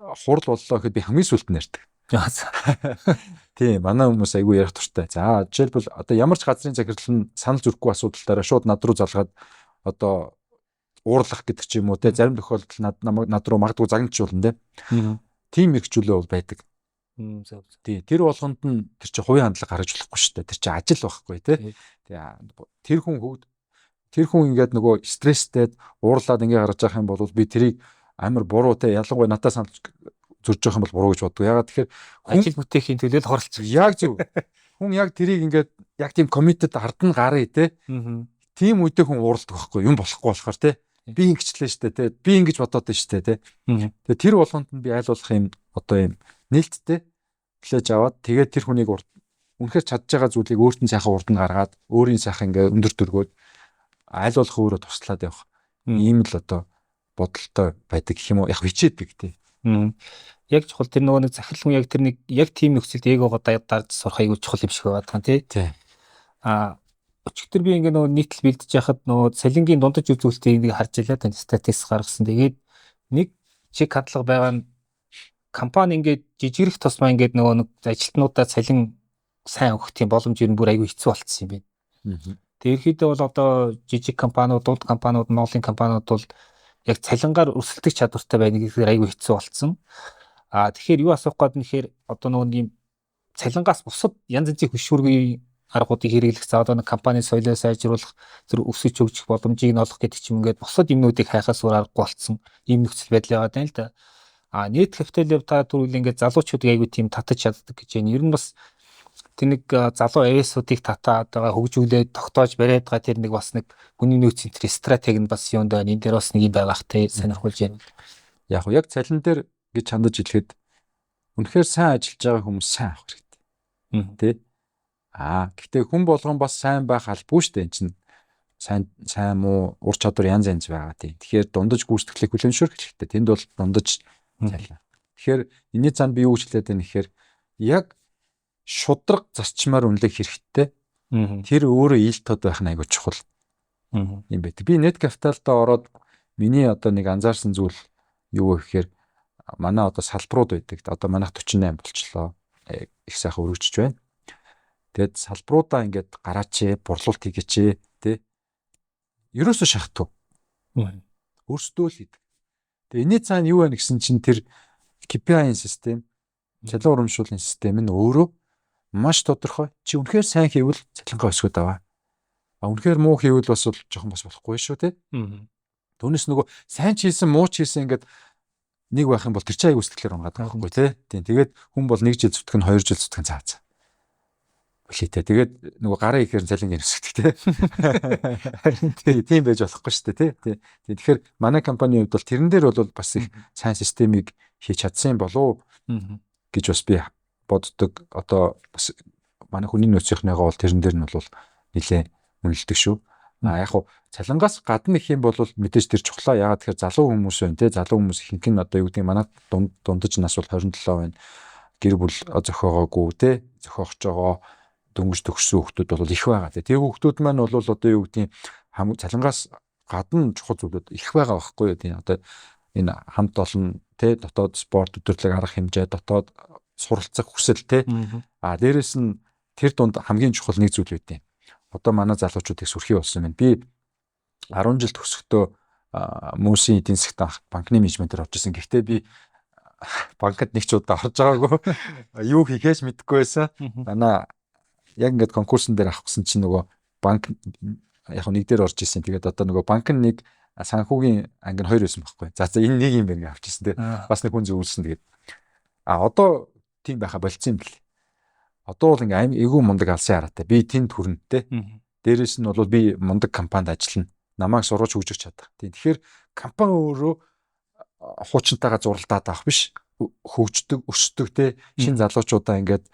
Хурал боллоо гэхэд би хамгийн сүлд нэрдэг. Тийм, манай хүмүүс айгүй ярих туртай. За, жишээлбэл одоо ямар ч газрын захирал нь санал зүрхгүй асуудалтаараа шууд над руу залгаад одоо уурлах гэдэг ч юм уу те зарим тохиолдолд над руу магадгүй загнажуулна те. Тийм эрхчлөлөө бол байдаг. Тий, тэр болгонд нь тэр чинь хувийн хандлага гаргаж болохгүй шүү дээ. Тэр чинь ажил байхгүй те. Тэр хүн ингээд нөгөө стресстэй уурлаад ингээ гаргаж явах юм бол би тэрийг амар буруу те ялангуяа надад санал зурж явах юм бол буруу гэж боддог. Ягаад тэгэхээр ажил бүтээхийн төлөө хоролцоо. Яг зөв. Хүн яг тэрийг ингээд яг тийм коммитед ард нь гарыг те. Тийм үедээ хүн уурладаг байхгүй юм болохгүй болохоор те. Би ингэчлээ штэ те. Би ингэж бодоод байна штэ те. Тэгээ тэр болгонд нь би айл болох юм одоо юм нээлттэй плэж аваад тэгээд тэр хүнийг үнэхээр чадж байгаа зүйлийг өөртөө сайхан урд нь гаргаад өөрийн сайхан ингээд өндөр дөргөөд айл болох өөрөө туслаад явах. Ийм л одоо бодолтой байдаг гэх юм уу? Яг хичээдэг тий. Яг чухал тэр нөгөө нэг захирал хүн яг тэр нэг яг тийм нөхцөлд ээгоо дарж сурах аягүй чухал юм шиг байгаа тий. Өчигдөр би ингээ нөгөө нийтлэл бэлдэж яхад нөгөө салингийн дундаж үзүүлэлтийг нэг харж илаа тань статистик гаргасан. Тэгээд нэг чиг хандлага байгаа нь компани ингээд жижигрэх тусмаа ингээд нөгөө нэг ажилтнуудаа салин сайн өгөх тийм боломж ер нь бүр аягүй хэцүү болцсон юм байна. Тэгээд ерөөхдөө бол одоо жижиг компаниуд, дунд компаниуд, Монголын компаниуд бол яг цалингаар өрсөлдөх чадвартай байна гэхээр аягүй хэцүү болцсон. Тэгэхээр юу асуух гээд нэхэр одоо нөгөө юм цалингаас бусад янз янзын хөшүүргийн аргуудыг хэрэглэх за одоо нэг компани соёлоо сайжруулах, зөв өсөж хөгжих боломжийг нь олох гэдэг ч юм ингээд бусад юмнуудыг хайхаас өөр аргагүй болцсон ийм нөхцөл байдал яваад байна л да. Нийт капиталын та түрүүл ингээд залуучуудыг аягүй тийм татаж чаддаг гэж байна. Ер нь бас тэр нэг залуу авиасуудыг татаад байгаа хөгжүүлээд тогтоож бариад байгаа тэр нэг бас нэг хүний нөөцийн тэр стратеги нь бас юунд байна. Энэ дээр бас нэг юм байгаах те сонирхолж байна. Яг цалин дээр гэж хандаж хэлэхэд үнэхээр сайн ажиллаж байгаа хүмүүс сайн авах хэрэгтэй. Тэ? Гэхдээ хүн болгон бас сайн байх албагүй шүү дээ. Энэ чинь сайн муу ур чадвар янз янз байгаа тийм. Тэгэхээр дундаж гүйцэтгэлийг хүлээмжшүүлэх хэрэгтэй. Тэнд бол дундаж цалин. Тэгэхээр энэний цаанд би юу гэж хэлээд байна гэхээр яг шудраг зарчмаар үнэлэх хэрэгтэй. Тэр өөрөө ил тод байх нь айгүй чухал. Юм байдаг. Би net capital-таа ороод миний одоо нэг анзаарсан зүйл юу вэ гэхээр манай одоо салбарууд байдаг. Одоо манайх 48 болчлоо. Их сайхан өргөжж байна. Тэгэд салбаруудаа ингээд гараач, борлуулалт хийгээч тий. Ерөөсөө шахтуу. Өөрсдөө л хийдэг. Тэгээ энэний цаана юу вэ гэсэн чинь тэр KPI систем, цалин урамшууллын систем нь өөрөө маш тодорхой. Чи үнэхээр сайн хийвэл цалингаа өсгöd аваа. Үнэхээр муу хийвэл бас бол жоохон бас болохгүй шүү тий. Түүнээс нөгөө сайн ч хийсэн, муу ч хийсэн ингээд нэг байх юм бол тэр чинь аяг үсгэлээр унгаад байгаа байхгүй тий. Тийм тэгээд хүн бол 1 жил зүтгэх нь 2 жил зүтгэх нь цааз. Хүлээтэй. Тэгээд нөгөө гараа ихээр цалингийн өсгдөг те. Тийм байж болохгүй шүү дээ те. Тэгэхээр манай компанийн хувьд бол тэрэн дээр бол бас их сайн системийг хийж чадсан болов гэж бас би боддог. Одоо бас манай хүний нөөцийнхнийгаа бол тэрэн дээр нь бол нэлээ үнэлдэг шүү. Яг хуу цалингаас гадна их юм бол мэдээж тэр чухлаа. Ягаад тэгэхээр залуу хүмүүс байна те. Залуу хүмүүс ихэнх нь одоо юу гэдэг манай дундаж нас бол 27 байна. Гэр бүл зохиогоогүй те. Зохиогч байгаа дөнгөж төгссөн хүмүүс бол их байгаа. Тэр хүмүүс маань бол одоо юу гэдэг цалингаас гадна чухал зүйлүүд их байгаа байхгүй юу. Тийм одоо энэ хамт олон те дотоод спорт өдөрлөг арга хэмжээ, дотоод суралцах хүсэл те. Дээрэс нь тэр дунд хамгийн чухал нэг зүйл үүдээ. Одоо манай залуучууд их сүрхий болсон байна. Би 10 жил төгсөхдөө мөсийн эдийн засгийн банкны менежментээр орж исэн. Гэхдээ би банкнд нэг ч удаа орж байгаагүй. Юу хийхээс мэдэхгүй байсан. Манай яг ингээд конкурсын дээр авах гэсэн чинь нөгөө банк яг нэг дээр орж исэн. Тэгээд одоо нөгөө банк нь нэг санхүүгийн анги нь 2 байсан байхгүй. За энэ нэг юм байна гэж авч исэн. Тэгээд бас нэг хүн зөвлөсөн. Тэгээд одоо тийм байха болцсон юм бэл. Одоо бол ингээм эйгүү мундаг алсын хараатай. Би тэнд хүрэнтэй. Дээрээс нь бол би мундаг компанид ажиллана. Намайг сургаж хөгжиж чадах. Тэгэхээр компани өөрөө хуучнтайгаа зуралдаад авах биш. Хөгждөг, өсдөг те. Шинэ залуучуудаа ингээд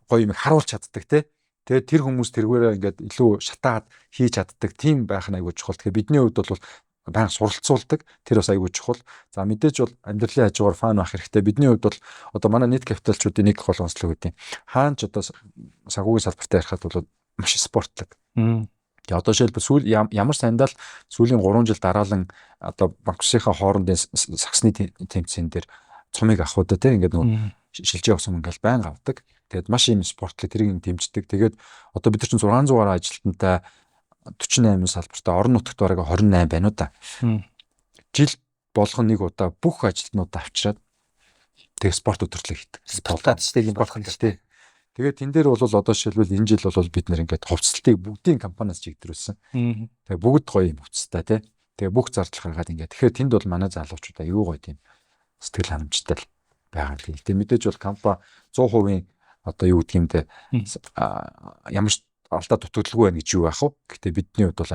гоё юм харуулж чаддаг те. Тэгээд тэр хүмүүс тэргээрээ ингээд илүү шатаад хийж чаддаг. Тийм байх нь айгүй чухал. Тэгэхээр бидний хувьд бол баян суралцуулдаг. Тэр бас айгүй чухал. За мэдээж бол амьдралын хажуугаар фан байх хэрэгтэй. Бидний хувьд бол одоо манай нийт капиталчуудын нэг гол онцлог үүдээ. Хаан ч одоо санхүүгийн салбартаа ярихад бол маш спортлог. Тэгээ одоо жишээлбэл ямар сандал сүүлийн 3 жил дараалан одоо банксынхаа хоорондын саксны тэмцээн дээр цомыг авах удаа тийм ингээд нөгөө шилжиж явсан ингээл байн авдаг. Тэгээд маш юм спортлог тэрийг дэмждэг. Тэгээд одоо бид нар чинь 600-аар ажилтнтай 48 салбартаа орон нутагт бараг 28 байна уу да. Жил болгон нэг удаа бүх ажилтнуудаа авчираад тэгээ спорт өдрлөг хийдэг. Спортад ч тийм болох юм шүү. Тэгээд тэн дээр бол одоо жишээлбэл энэ жил бол бид нэр ингээд хувцалтыг бүгдийн компаниас чигдрүүлсэн. Тэгээ бүгд гоё юм хувцастай тий. Тэгээ бүх зардал гаргаад ингээд. Тэгэхээр тэнд бол манай залуучуудаа юу гоё тийм сэтгэл ханамжтай байгаа юм. Тэгээ мэдээж бол компани 100% одоо юу гэдэг юм те ямар алдаа дутагдaltaгүй байна гэж юу байх вэ? Гэхдээ бидний хувьд бол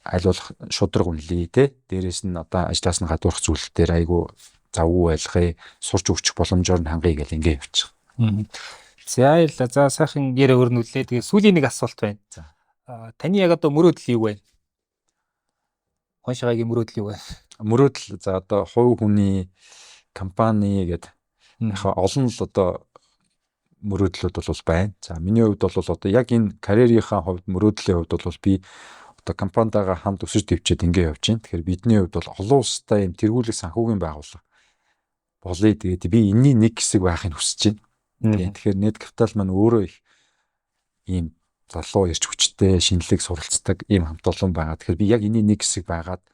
аль болох шудраг үнэлээ те. Дээрээс нь одоо ажлаас нь гадуурх зүйл дээр айгүй завгүй байлгая, сурч өгчих боломжоор нь хангая гэл ингэ явчих. За сайхан ярэ өрнүүлээ. Тэгээ сүүлийн нэг асуулт байна. Таны яг одоо мөрөөдөл юу вэ? Хоншигагийн мөрөөдөл юу вэ? Мөрөөдөл за одоо хувь хүний компани гэдэг яхаа олон л одоо мөрөөдлүүд бол байна. За миний хувьд бол одоо яг энэ карьерийнхаа хувьд мөрөөдлийн хувьд бол би одоо компанитайгаа хамт өсөж дэвчээд ингэ явж байна. Тэгэхээр бидний хувьд бол олон улстай юм тэргүүлэх санхүүгийн байгууллага болъё. Тэгээд би энэний нэг хэсэг байхыг хүсэж байна. Тэгэхээр net capital маань өөрөө их ийм залуу ирч хүчтэй шинэлэг суралцдаг ийм хамт олон байгаа. Тэгэхээр би яг энэний нэг хэсэг байгаад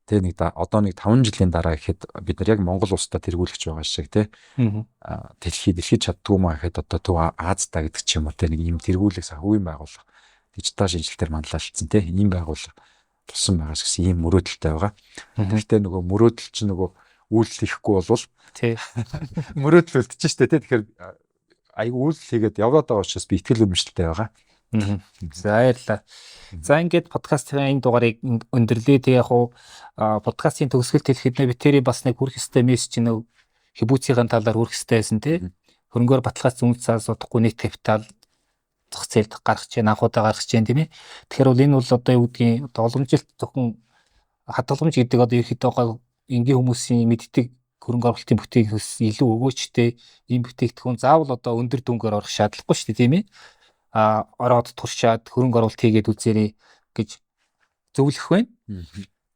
тэ нэг одоо нэг 5 жилийн дараа гэхэд бид нар яг Монгол улстай тэргүүлэгч байгаа шиг тэ дэлхийд чаддгүй маа гэхэд одоо төв Азтай гэдэг ч юм уу тэ нэг ийм тэргүүлэх санхүүгийн байгууллага дижитал шинжилтээр манлайлцсан тэ ийм байгууллага болсон байгаас гэсэн ийм мөрөөдөлтэй байгаа. Гэхдээ нөгөө мөрөөдөл чинь нөгөө үйлдэл хийхгүй болвол тий мөрөөдөл үлдчихэж штэ тий. Тэгэхээр айгу үйлдэл хийгээд яваад байгаа учраас би итгэл үнэмшилтэй байгаа. За баярлалаа. За ингээд подкастын энэ дугаарыг өндөрлөө. Тэг яг уу подкастын төгсгөлт хэлэхэд би тэрий бас нэг хүрх өстэй мессеж нэг хибүүцийн талаар хүрх өстэй байсан тий. Хөрөнгөөр баталгаац үнэт цаас удахгүй нийт капитал зах зээлд гаргаж чинь анхудаа гаргаж чинь тийм ээ. Тэгэхээр бол энэ бол одоо юу гэдгийг боломжилт зөвхөн хадгаламж гэдэг одоо ерөөхдөө энгийн хүмүүсийн мэддэг хөрөнгө оруулалтын бүтээгдэхүүнээс илүү өгөөчтэй ийм бүтээгдэхүүн заавал одоо өндөр дүнгээр орох шаардлагагүй шүү дээ тийм ээ. Ороод туршаад хөрөнгө оруулалт хийгээд үзээрэй гэж зөвлөх байна.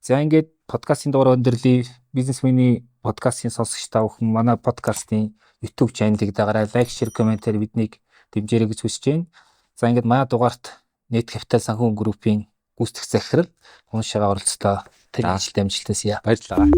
За ингээд подкастын дугаар өндөрлөе. Бизнесмений подкастын сонсогч та бүхэн манай подкастын YouTube channel-ыг дагаарай, лайк, share, комментээр биднийг дэмжээрэй гэж хүсэж байна. За ингээд манай дугаарт Net Capital санхүүгийн группийн гүйцэтгэх захирал Хоншигаа оролцлоо. Тэр ажилд амжилт хүсье. Баярлалаа.